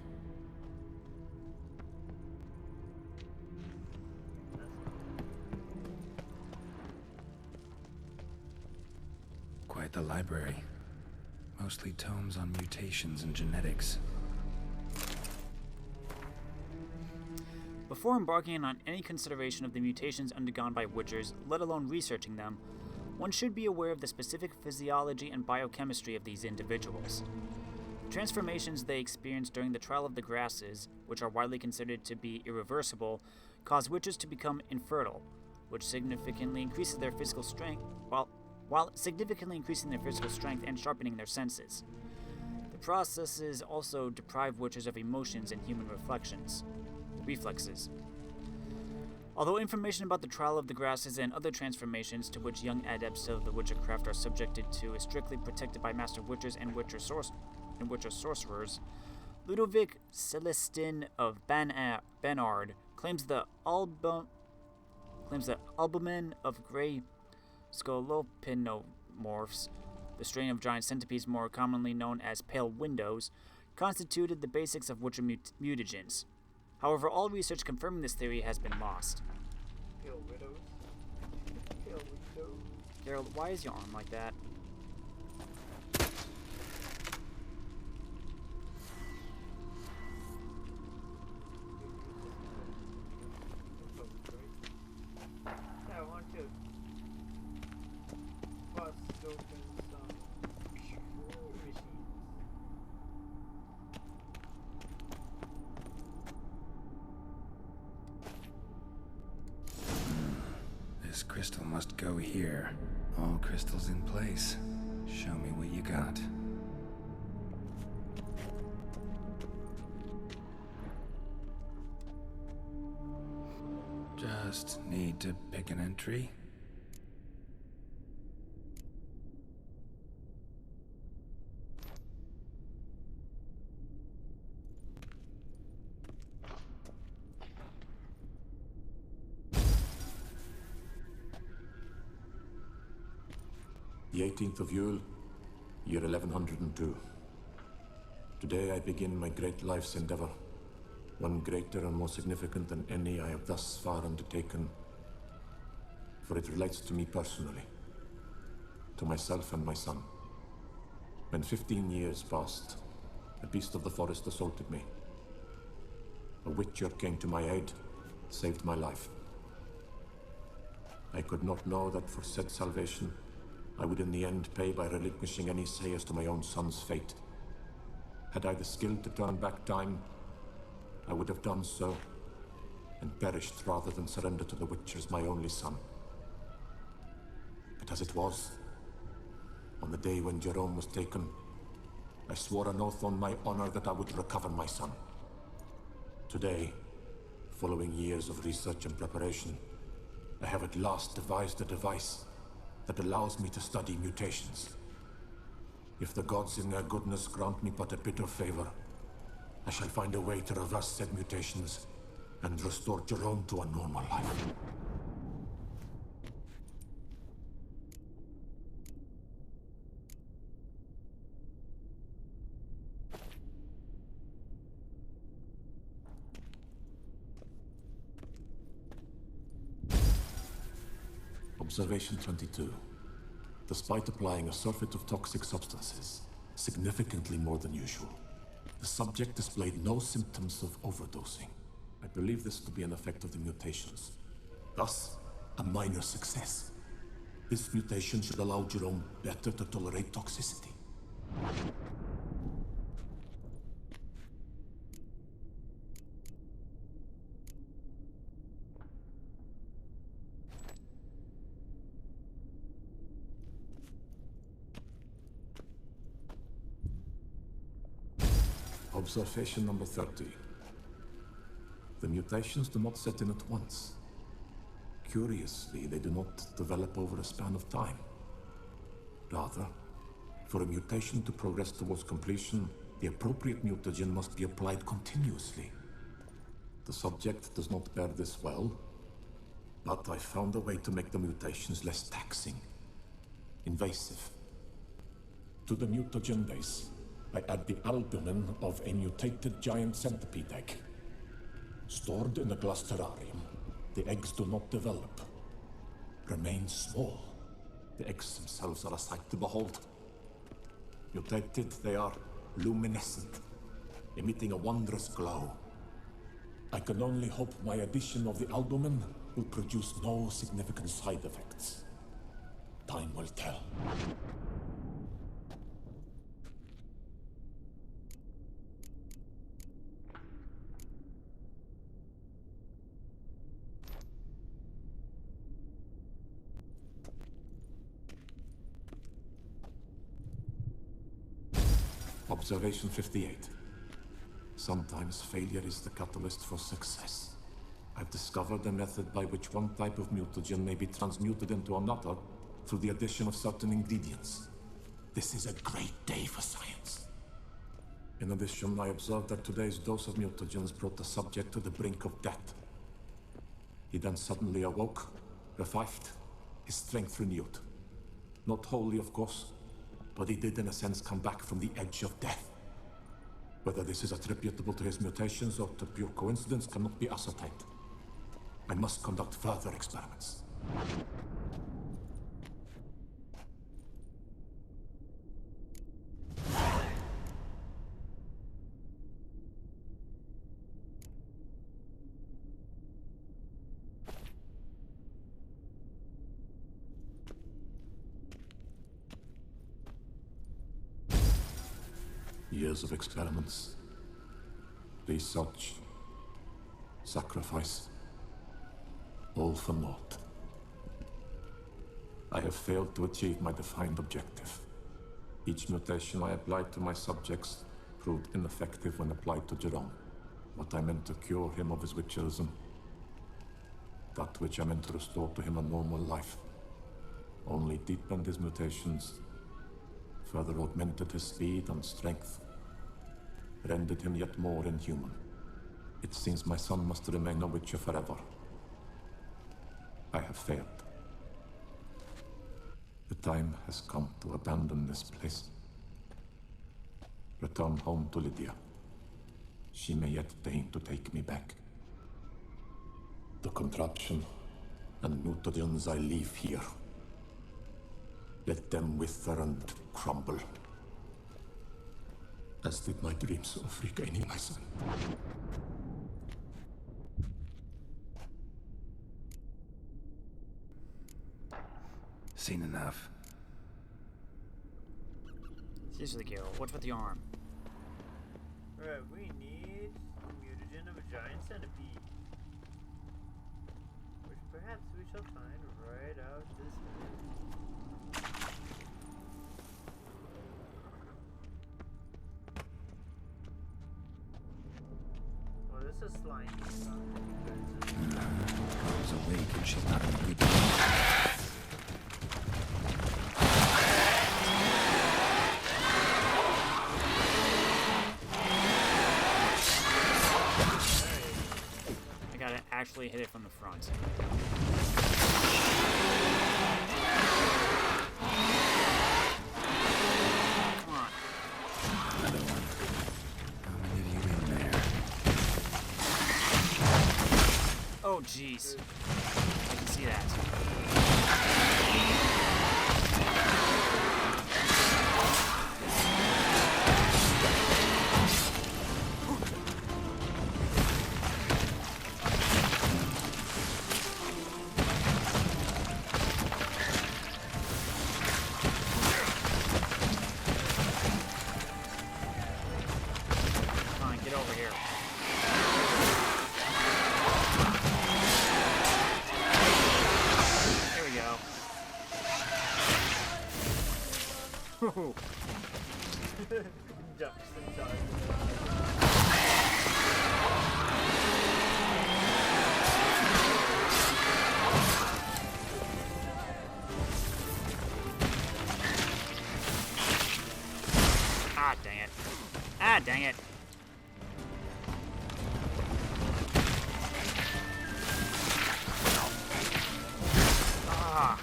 Quite the library. Mostly tomes on mutations and genetics. Before embarking on any consideration of the mutations undergone by witchers, let alone researching them, one should be aware of the specific physiology and biochemistry of these individuals. The transformations they experience during the trial of the grasses, which are widely considered to be irreversible, cause witches to become infertile, which significantly increases their physical strength, while significantly increasing their physical strength and sharpening their senses. The processes also deprive witches of emotions and human reflexes. Although information about the trial of the grasses and other transformations to which young adepts of the witchcraft are subjected to is strictly protected by master witchers and witcher sorcerers, Ludovic Celestin of Banard claims the albumin of grey Scolopinomorphs, the strain of giant centipedes more commonly known as pale windows, constituted the basics of witcher mutagens. However, all research confirming this theory has been lost. Pale widows. Pale widows. Geralt, why is your arm like that? Yeah, I want to bust open some machines. This crystal must go here. All crystals in place. Show me what you got. Just need to pick an entry. The 18th of Yule, year 1102. Today I begin my great life's endeavor, one greater and more significant than any I have thus far undertaken, for it relates to me personally, to myself and my son. When 15 years passed, a beast of the forest assaulted me. A witcher came to my aid, saved my life. I could not know that for said salvation, I would in the end pay by relinquishing any say as to my own son's fate. Had I the skill to turn back time, I would have done so, and perished rather than surrender to the Witchers my only son. But as it was, on the day when Jerome was taken, I swore an oath on my honor that I would recover my son. Today, following years of research and preparation, I have at last devised a device that allows me to study mutations. If the gods in their goodness grant me but a bit of favor, I shall find a way to reverse said mutations and restore Jerome to a normal life. Observation 22. Despite applying a surfeit of toxic substances, significantly more than usual, the subject displayed no symptoms of overdosing. I believe this to be an effect of the mutations. Thus, a minor success. This mutation should allow Jerome better to tolerate toxicity. Observation number 30. The mutations do not set in at once. Curiously, they do not develop over a span of time. Rather, for a mutation to progress towards completion, the appropriate mutagen must be applied continuously. The subject does not bear this well, but I found a way to make the mutations less taxing, invasive. To the mutagen base, I add the albumin of a mutated giant centipede egg. Stored in a glass terrarium, the eggs do not develop, remain small. The eggs themselves are a sight to behold. Mutated, they are luminescent, emitting a wondrous glow. I can only hope my addition of the albumin will produce no significant side effects. Time will tell. Observation 58. Sometimes failure is the catalyst for success. I've discovered a method by which one type of mutagen may be transmuted into another through the addition of certain ingredients. This is a great day for science. In addition, I observed that today's dose of mutagens brought the subject to the brink of death. He then suddenly awoke, revived, his strength renewed. Not wholly, of course, but he did in a sense come back from the edge of death. Whether this is attributable to his mutations or to pure coincidence cannot be ascertained. I must conduct further experiments. Years of experiments, research, sacrifice, all for naught. I have failed to achieve my defined objective. Each mutation I applied to my subjects proved ineffective when applied to Jerome. What I meant to cure him of his witcherism, that which I meant to restore to him a normal life, only deepened his mutations, further augmented his speed and strength, rendered him yet more inhuman. It seems my son must remain a witcher forever. I have failed. The time has come to abandon this place. Return home to Lydia. She may yet deign to take me back. The contraption and mutagens I leave here, let them wither and crumble, as did my dreams of regaining my son. Seen enough. Seriously, Geralt, what's with the arm? Right, we need the mutagen of a giant centipede. Which perhaps we shall find right out this minute. Well, this is slimy stuff because Girl's awake and she's not in a good mood. Actually hit it from the front. Come on. Another one. How many of you in there? Oh, jeez. I can see that. Jumps inside. Ah, dang it. Ah, dang it. Ah.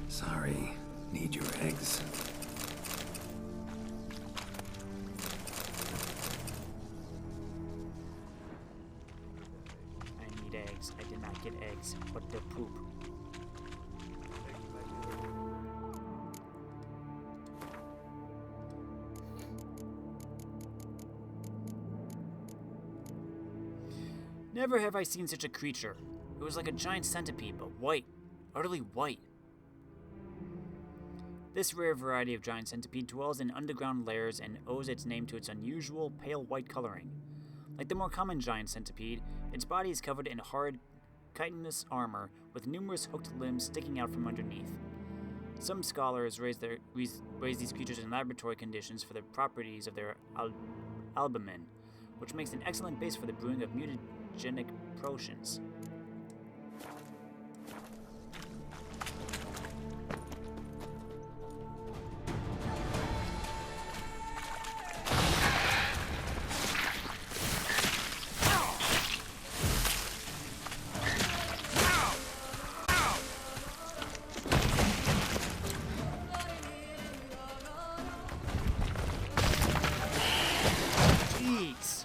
Sorry. Need your eggs. I need eggs. I did not get eggs. What the poop? Never have I seen such a creature. It was like a giant centipede, but white. Utterly white. This rare variety of giant centipede dwells in underground layers and owes its name to its unusual pale white coloring. Like the more common giant centipede, its body is covered in hard, chitinous armor with numerous hooked limbs sticking out from underneath. Some scholars raise these creatures in laboratory conditions for the properties of their albumin, which makes an excellent base for the brewing of mutagenic potions. Jeez.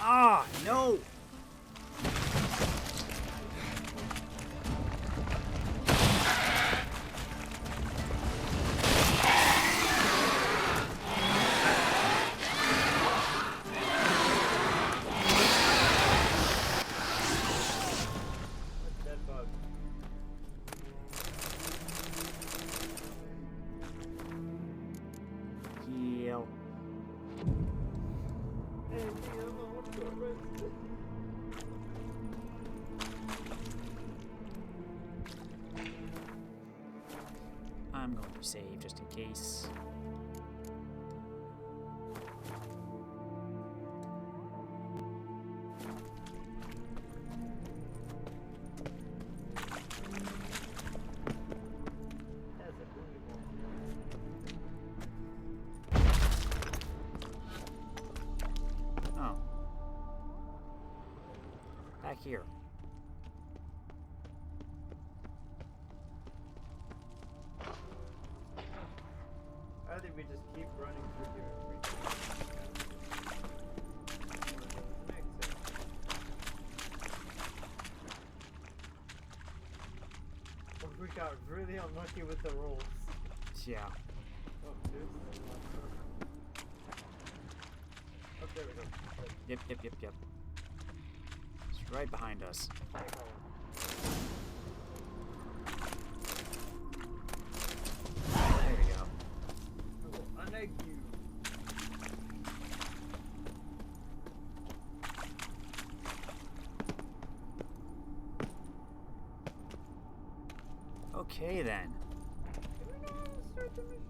Ah, no! Dead bug. Heal. I'm going to save just in case. That's a booty ball. Oh. Back here. I think we just keep running through here. Or we got really unlucky with the rolls. Yeah. Oh, dude. Oh, there we go. Yep. It's right behind us. There we go. I will unegg you. Okay then. Do we know how to start the mission?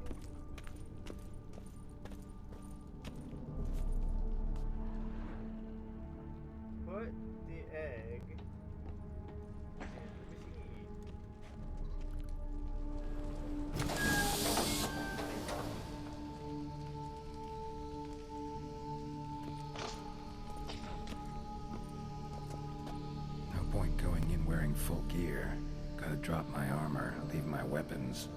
drop my armor, leave my weapons.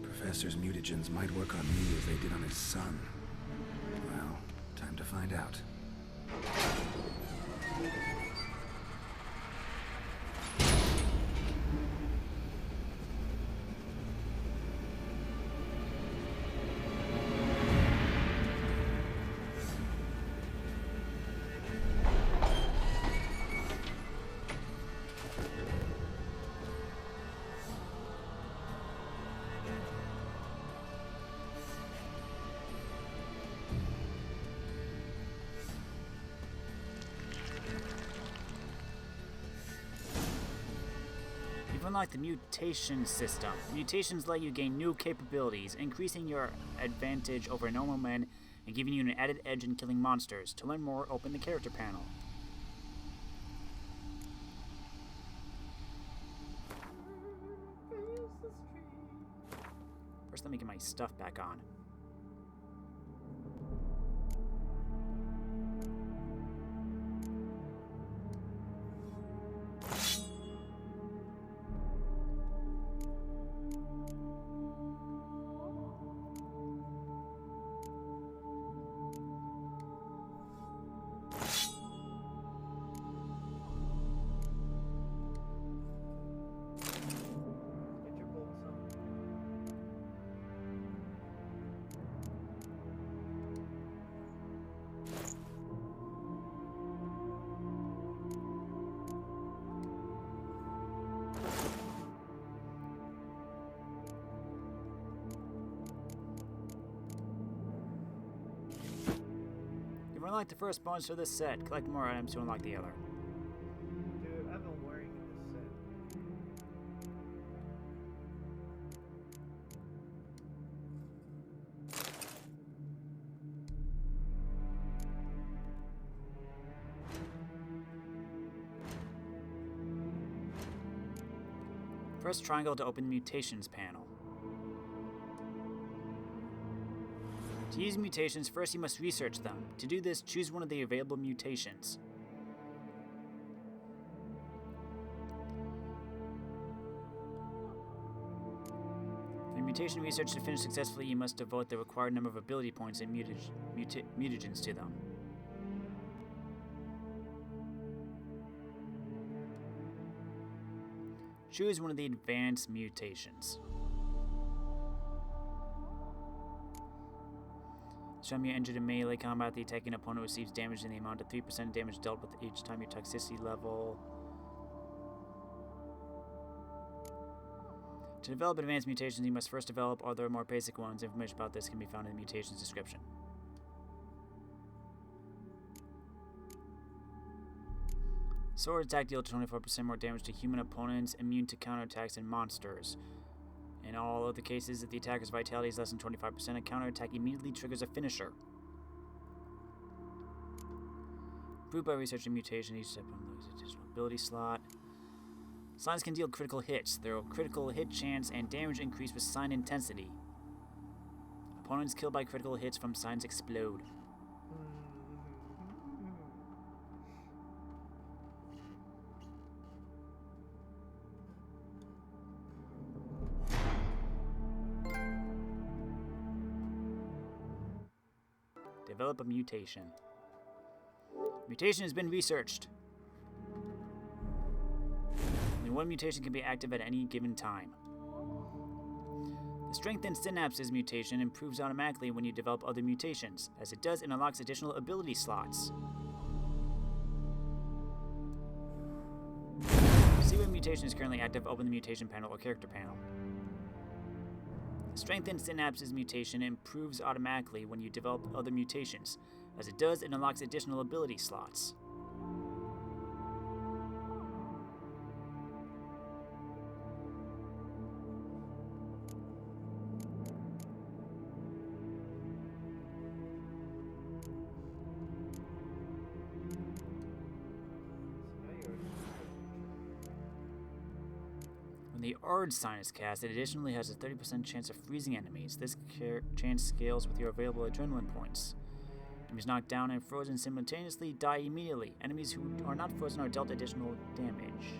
Professor's mutagens might work on me as they did on his son. Well, time to find out. Unlock the mutation system. Mutations let you gain new capabilities, increasing your advantage over normal men and giving you an added edge in killing monsters. To learn more, open the character panel. First, let me get my stuff back on. Unlock the first bonus for this set. Collect more items to unlock the other. Dude, I've been wearing this set. Press triangle to open the mutations panel. To use mutations, first you must research them. To do this, choose one of the available mutations. For mutation research to finish successfully, you must devote the required number of ability points and mutagens to them. Choose one of the advanced mutations. Some you injured in melee combat, the attacking opponent receives damage in the amount of 3% damage dealt with each time your toxicity level. To develop advanced mutations, you must first develop other more basic ones. Information about this can be found in the mutations description. Sword attack deals 24% more damage to human opponents, immune to counterattacks and monsters. In all other cases, if the attacker's vitality is less than 25%, a counterattack immediately triggers a finisher. Improved by researching mutation, each step unlocks an additional ability slot. Signs can deal critical hits. Their critical hit chance and damage increase with sign intensity. Opponents killed by critical hits from signs explode. Develop a mutation. Mutation has been researched. Only one mutation can be active at any given time. The Strengthened Synapses mutation improves automatically when you develop other mutations. As it does, it unlocks additional ability slots. See what mutation is currently active, open the mutation panel or character panel. Strengthened Synapses mutation improves automatically when you develop other mutations. As it does, it unlocks additional ability slots. When the Ard sign is cast, it additionally has a 30% chance of freezing enemies. This chance scales with your available adrenaline points. Enemies knocked down and frozen simultaneously die immediately. Enemies who are not frozen are dealt additional damage.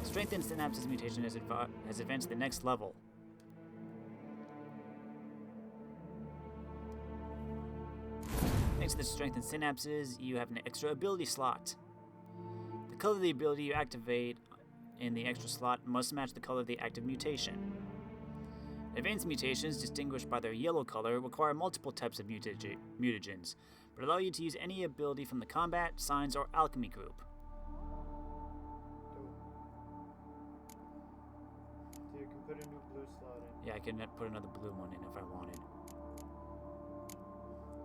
Strengthened Synapses mutation has advanced to the next level. Thanks to the Strengthened Synapses, you have an extra ability slot. The color of the ability you activate in the extra slot must match the color of the active mutation. Advanced mutations, distinguished by their yellow color, require multiple types of mutagens, but allow you to use any ability from the combat, science, or alchemy group. So you can put a new blue slot in. Yeah, I can put another blue one in if I wanted.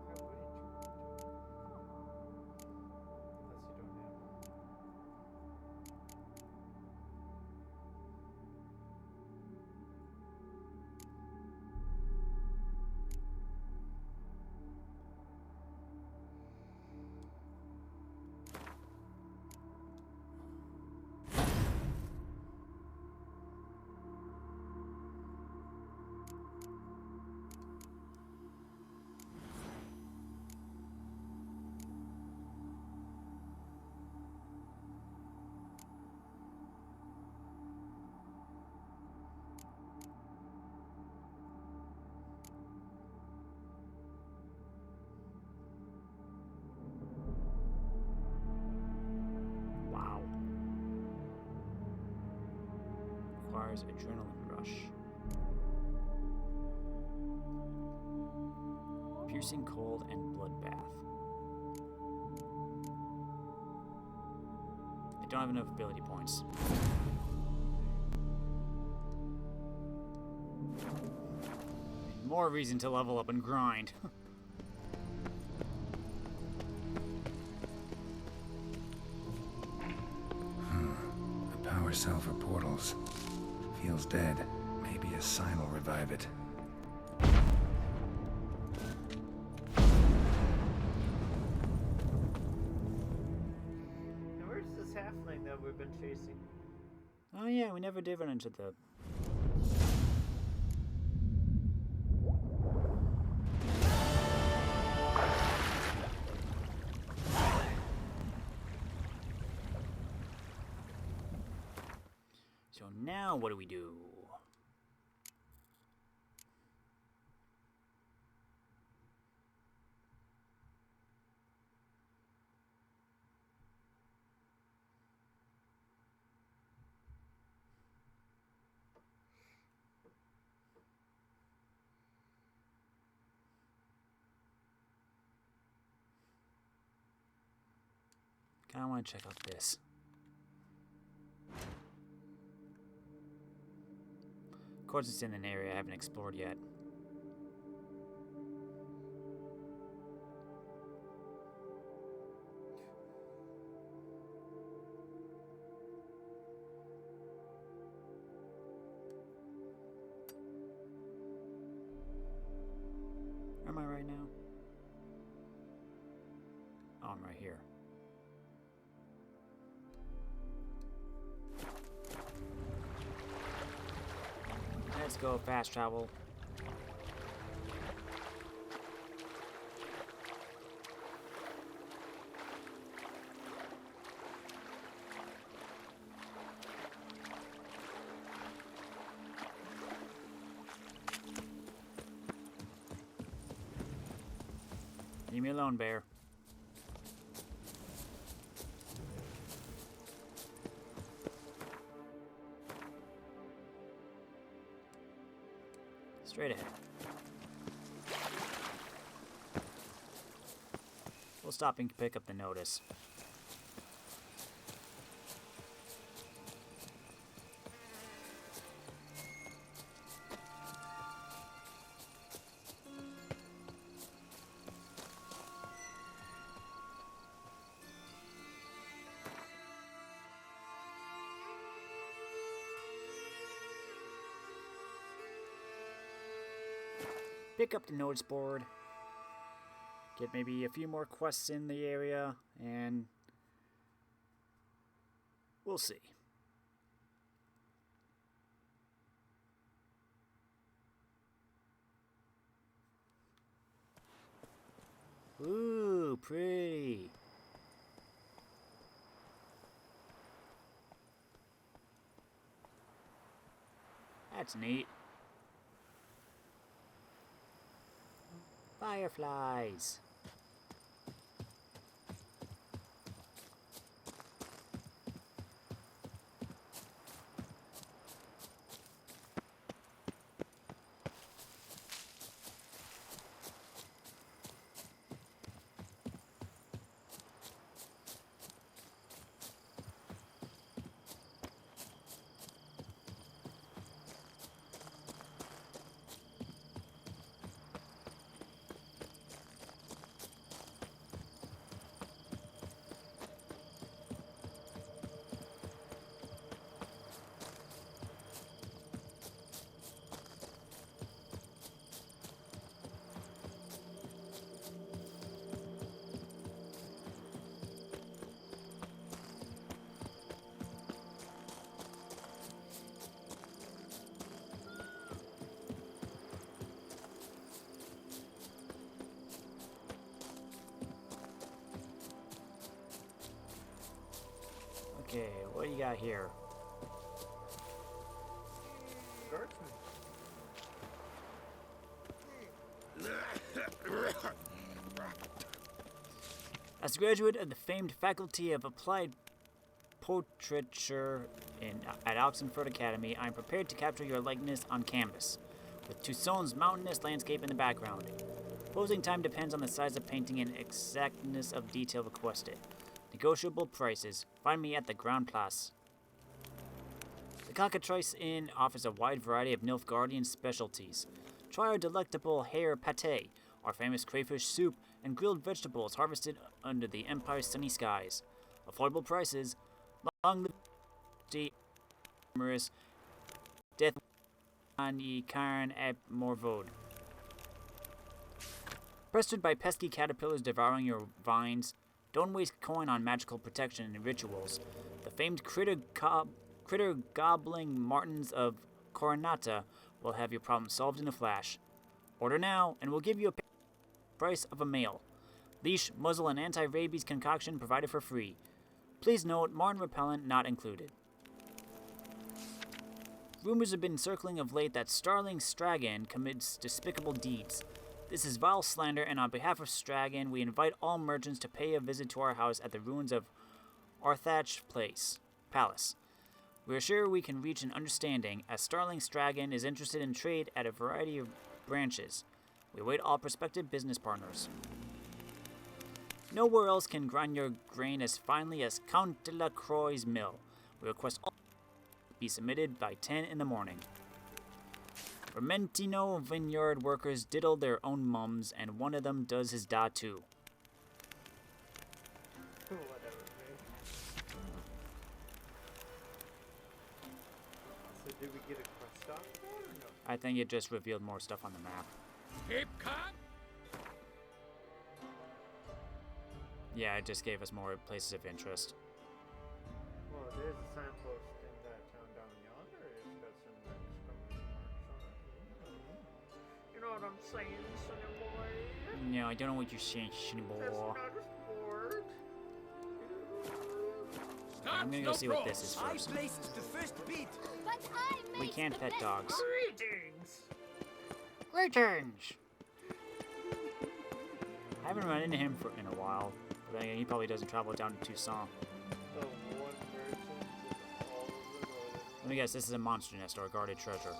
Unless you don't have one. Wow. Requires adrenaline rush. Piercing cold and bloodbath. I don't have enough ability points. More reason to level up and grind. A power cell for portals. Feels dead. Maybe a sign will revive it. Now where's this halfling that we've been chasing? Oh yeah, we never did run into the... So now what do we do? Kinda wanna check out this. Of course it's in an area I haven't explored yet. Where am I right now? Oh, I'm right here. Let's go fast travel. Leave me alone, bear. Straight ahead. We'll stop and pick up the notice. Pick up the notice board, get maybe a few more quests in the area, and We'll see. Ooh, pretty. That's neat. Fireflies. Okay, what do you got here? Guardsman. As a graduate of the famed Faculty of Applied Portraiture at Oxenford Academy, I am prepared to capture your likeness on canvas, with Toussaint's mountainous landscape in the background. Posing time depends on the size of painting and exactness of detail requested. Negotiable prices. Find me at the Ground Place. The Cockatrice Inn offers a wide variety of Nilfgaardian specialties. Try our delectable hare pâté, our famous crayfish soup, and grilled vegetables harvested under the Empire's sunny skies. Affordable prices. Long live the numerous death on ye Cairn ep Morvode. Pestered by pesky caterpillars devouring your vines, don't waste coin on magical protection and rituals. The famed critter gobbling martins of Coronata will have your problem solved in a flash. Order now, and we'll give you a price of a meal. Leash, muzzle, and anti-rabies concoction provided for free. Please note, martin repellent not included. Rumors have been circling of late that Starling Stragan commits despicable deeds. This is vile slander, and on behalf of Stragan, we invite all merchants to pay a visit to our house at the ruins of Arthach Palace. We are sure we can reach an understanding, as Starling Stragan is interested in trade at a variety of branches. We await all prospective business partners. Nowhere else can grind your grain as finely as Count de la Croix's mill. We request all be submitted by 10 in the morning. Vermentino vineyard workers diddle their own mums, and one of them does his da too. Whatever, man. So did we get a quest off there or no? I think it just revealed more stuff on the map. Keep calm. Yeah, it just gave us more places of interest. Well, there's a signpost in that town down yonder. It's got some exclamation marks on it. You know what I'm saying, sonny boy? No, I don't know what you're saying, Shinbo. That's not a sport. I'm gonna go see what this is I first. placed the first beat. But I made We can't the pet best dogs. Greetings! Greetings! I haven't run into him in a while, but he probably doesn't travel down to Toussaint. The one merchant is all over the road. Let me guess, this is a monster nest or a guarded treasure.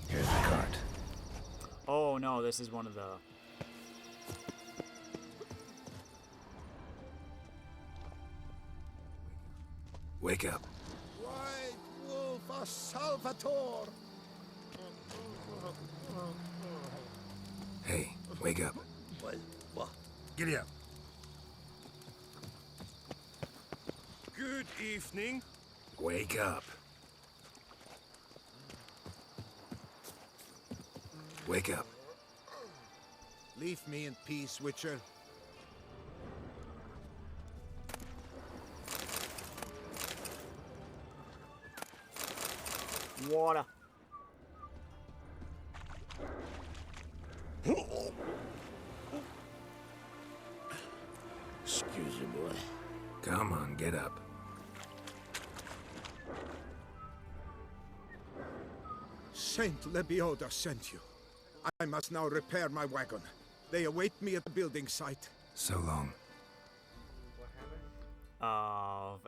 Here's the cart. Oh no, this is one of the... Wake up. White Wolf of Salvatore. Hey, wake up. What? Giddy up. Good evening. Wake up. Wake up. Leave me in peace, Witcher. Water. Excuse me, boy. Come on, get up. Saint Lebioda sent you. I must now repair my wagon. They await me at the building site. So long.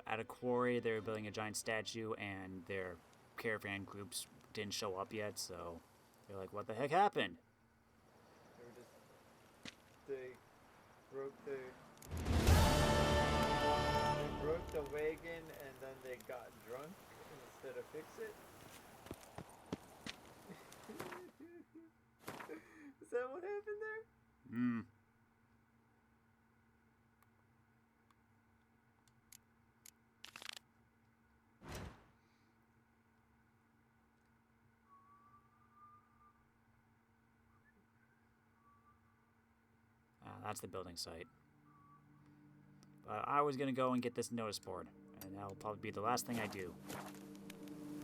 At a quarry, they were building a giant statue, and their caravan groups didn't show up yet, so they're like, what the heck happened? They broke the wagon, and then they got drunk instead of fix it. Is that what happened there? Hmm. That's the building site. But I was gonna go and get this notice board, and that'll probably be the last thing I do.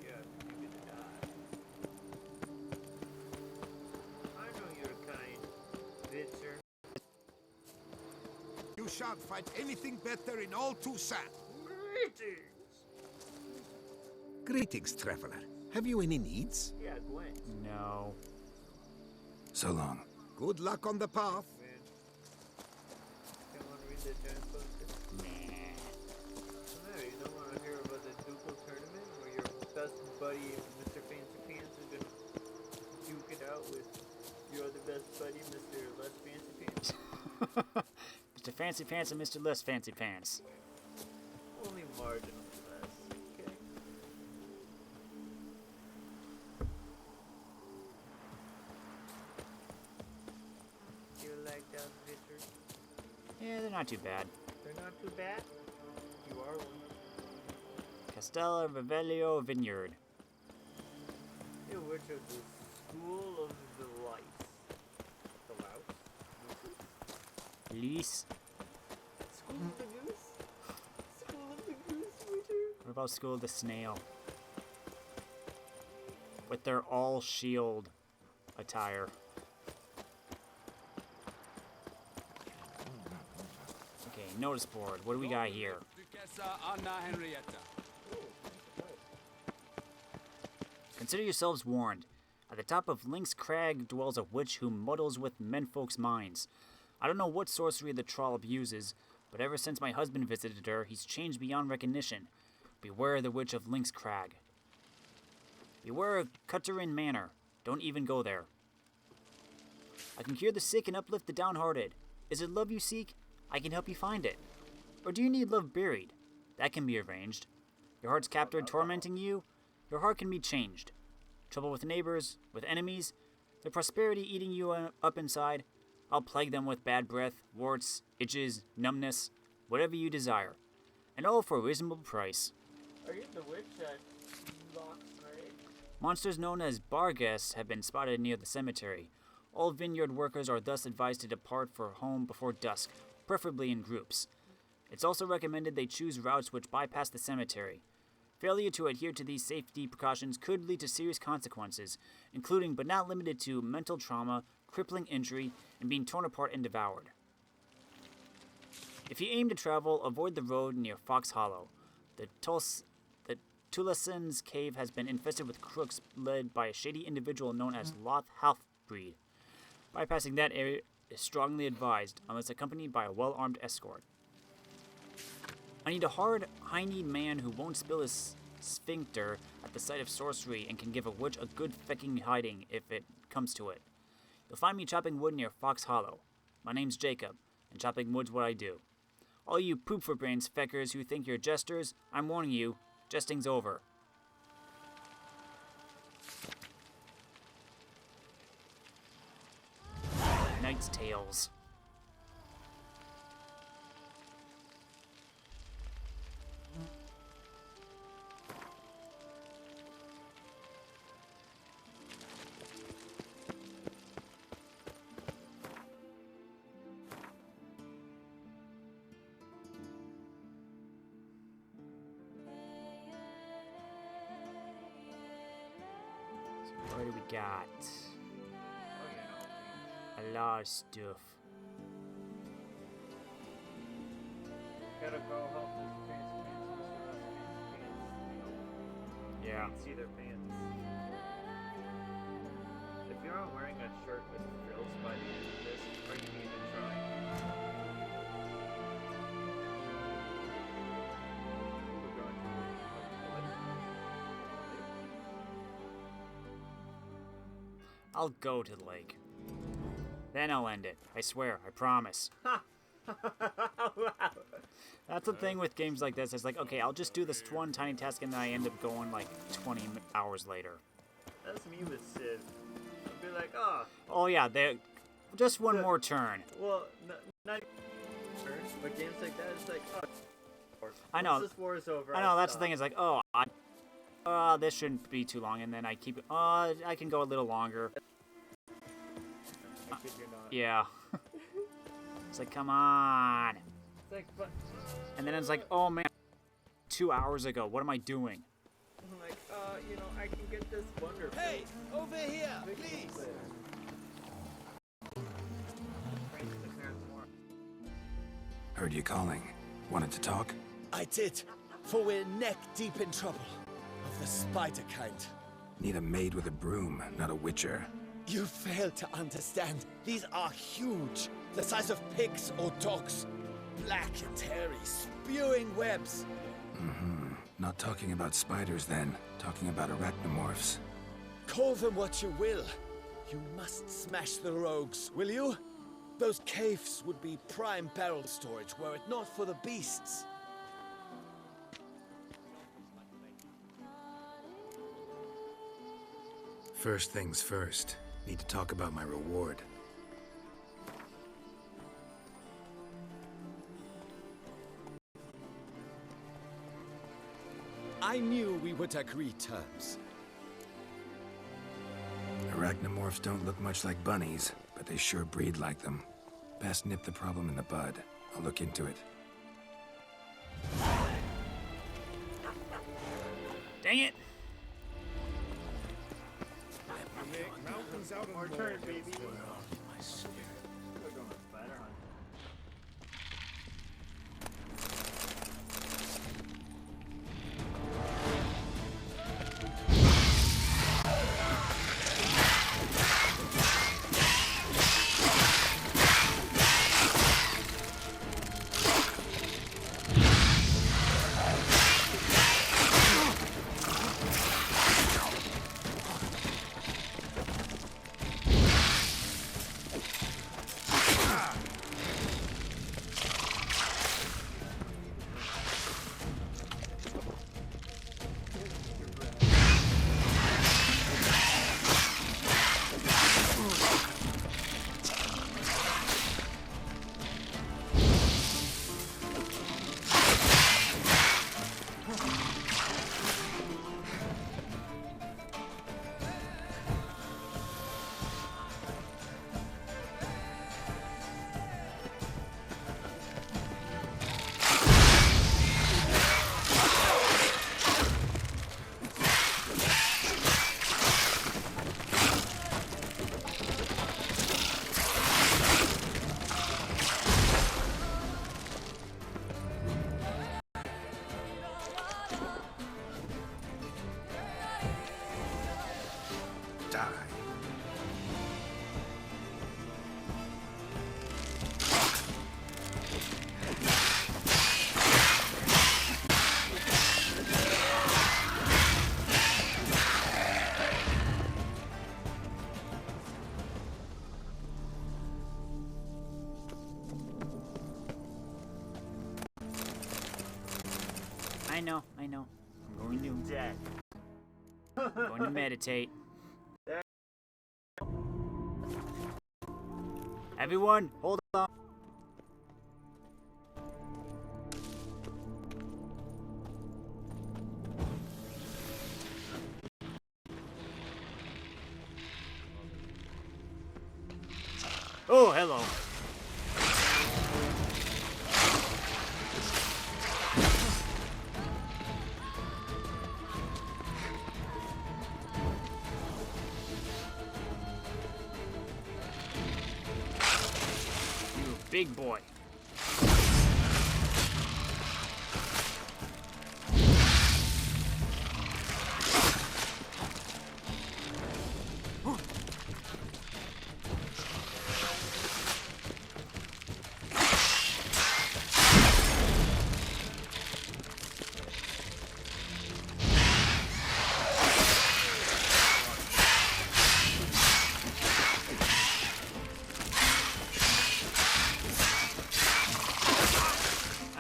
Yeah, you're gonna die. I know you're kind, bitcher. You shan't find anything better in all Toussaint. Greetings! Greetings, traveler. Have you any needs? Yeah, Gwen. No. So long. Good luck on the path. Don't want to read the giant poster? Nah. No, you don't want to hear about the Ducal tournament where your best buddy, Mr. Fancy Pants, is going to duke it out with your other best buddy, Mr. Less Fancy Pants? Mr. Fancy Pants and Mr. Less Fancy Pants. Only marginally less, okay? Do you like those bitches? Yeah, they're not too bad. They're not too bad. You are one. Castello Revelio Vineyard. Yeah, which of the School of the Lice? The Louse? Lease. School of the Goose? School of the Goose, Witcher? What about School of the Snail? With their all shield attire. Okay, notice board. What do we got here? Duchessa Anna Henrietta. Consider yourselves warned. At the top of Lynx Crag dwells a witch who muddles with menfolk's minds. I don't know what sorcery the trollop uses, but ever since my husband visited her, he's changed beyond recognition. Beware the witch of Lynx Crag. Beware of Cutterin Manor. Don't even go there. I can cure the sick and uplift the downhearted. Is it love you seek? I can help you find it. Or do you need love buried? That can be arranged. Your heart's captured tormenting you? Your heart can be changed. Trouble with neighbors, with enemies, their prosperity eating you up inside. I'll plague them with bad breath, warts, itches, numbness, whatever you desire. And all for a reasonable price. Are you the witch that locks grave? Monsters known as Barghest have been spotted near the cemetery. All vineyard workers are thus advised to depart for home before dusk, preferably in groups. It's also recommended they choose routes which bypass the cemetery. Failure to adhere to these safety precautions could lead to serious consequences, including but not limited to mental trauma, crippling injury, and being torn apart and devoured. If you aim to travel, avoid the road near Fox Hollow. The Tulason's cave has been infested with crooks led by a shady individual known as Loth Halfbreed. Bypassing that area is strongly advised, unless accompanied by a well-armed escort. I need a hard, hiney man who won't spill his sphincter at the sight of sorcery and can give a witch a good fecking hiding if it comes to it. You'll find me chopping wood near Fox Hollow. My name's Jacob, and chopping wood's what I do. All you poop-for-brains feckers who think you're jesters, I'm warning you, jesting's over. Knight's Tales. got a lot of stuff. Gotta go help Mr. Fancy Pants and Mr. Less Fancy Pants. Yeah. You can see their pants. If you're not wearing a shirt with frills by the end of this, are you even trying? We're going to I'll go to the lake. Then I'll end it. I swear. I promise. That's the thing with games like this. It's like, okay, I'll just do this one tiny task and then I end up going like 20 hours later. That's me with Civ. I'll be like, oh. Oh yeah, just one more turn. Well, not turn, but games like that, it's like, oh. I know. Once this war is over, I know. That's the thing. Is like, oh, this shouldn't be too long, and then I keep. I can go a little longer. I kid you not. Yeah. It's like, come on. It's like, but. And then it's like, oh man, 2 hours ago. What am I doing? I'm like, you know, I can get this wonderful. Hey, over here, please. Heard you calling. Wanted to talk? I did, for we're neck deep in trouble. Of the spider kind. Need a maid with a broom, not a witcher. You fail to understand. These are huge. The size of pigs or dogs. Black and hairy, spewing webs. Mm-hmm. Not talking about spiders then. Talking about arachnomorphs. Call them what you will. You must smash the rogues, will you? Those caves would be prime barrel storage were it not for the beasts. First things first. Need to talk about my reward. I knew we would agree terms. Arachnomorphs don't look much like bunnies, but they sure breed like them. Best nip the problem in the bud. I'll look into it. Dang it! Our turn, baby. We're going spider hunt. I know. I'm going to I'm going to meditate. Everyone, hold on. Oh, hello. big boy.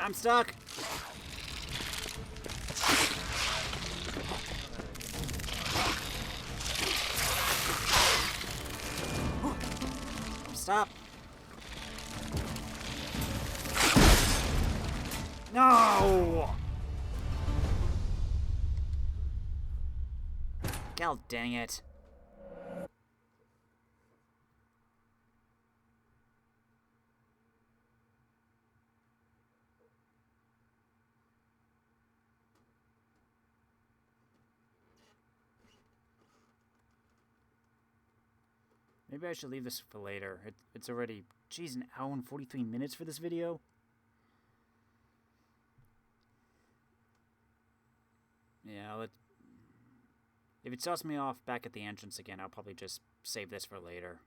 I'm stuck. Stop. No! God dang it. Maybe I should leave this for later. It's already, geez, an hour and 43 minutes for this video. Yeah, if it starts me off back at the entrance again, I'll probably just save this for later.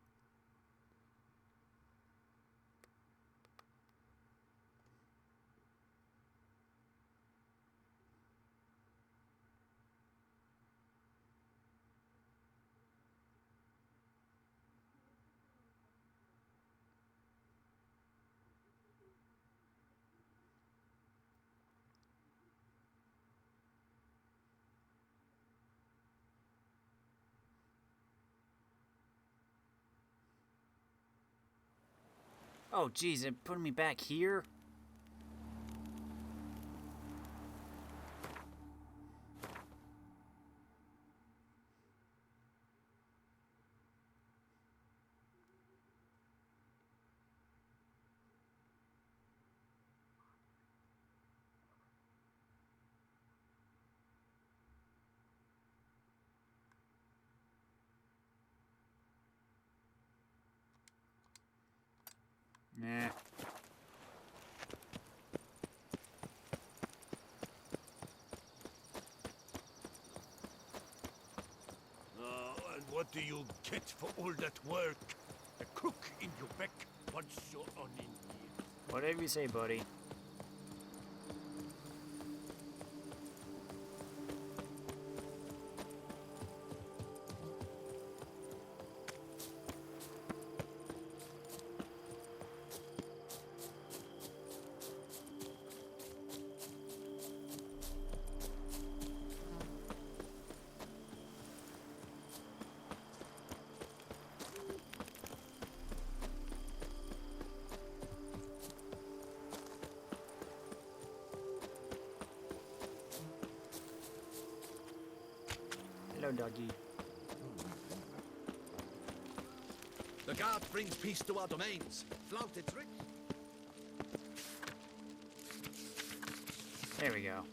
Oh, geez, it put me back here? Nah. And what do you get for all that work? A crook in your back once you're on in here. Whatever you say, buddy. Hello, doggy. The guard brings peace to our domains. Flout its rich. There we go.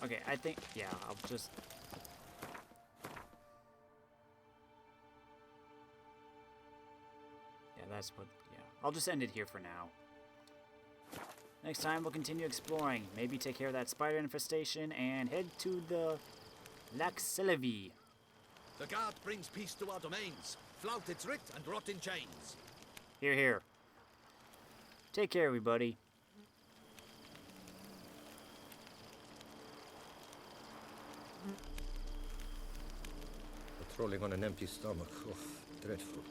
Okay, I think, yeah, I'll just... Yeah, that's what, yeah. I'll just end it here for now. Next time, we'll continue exploring. Maybe take care of that spider infestation and head to the Laxelevi. The guard brings peace to our domains. Flout its writ and rot in chains. Here, here. Take care, everybody. Patrolling on an empty stomach. Oh, dreadful.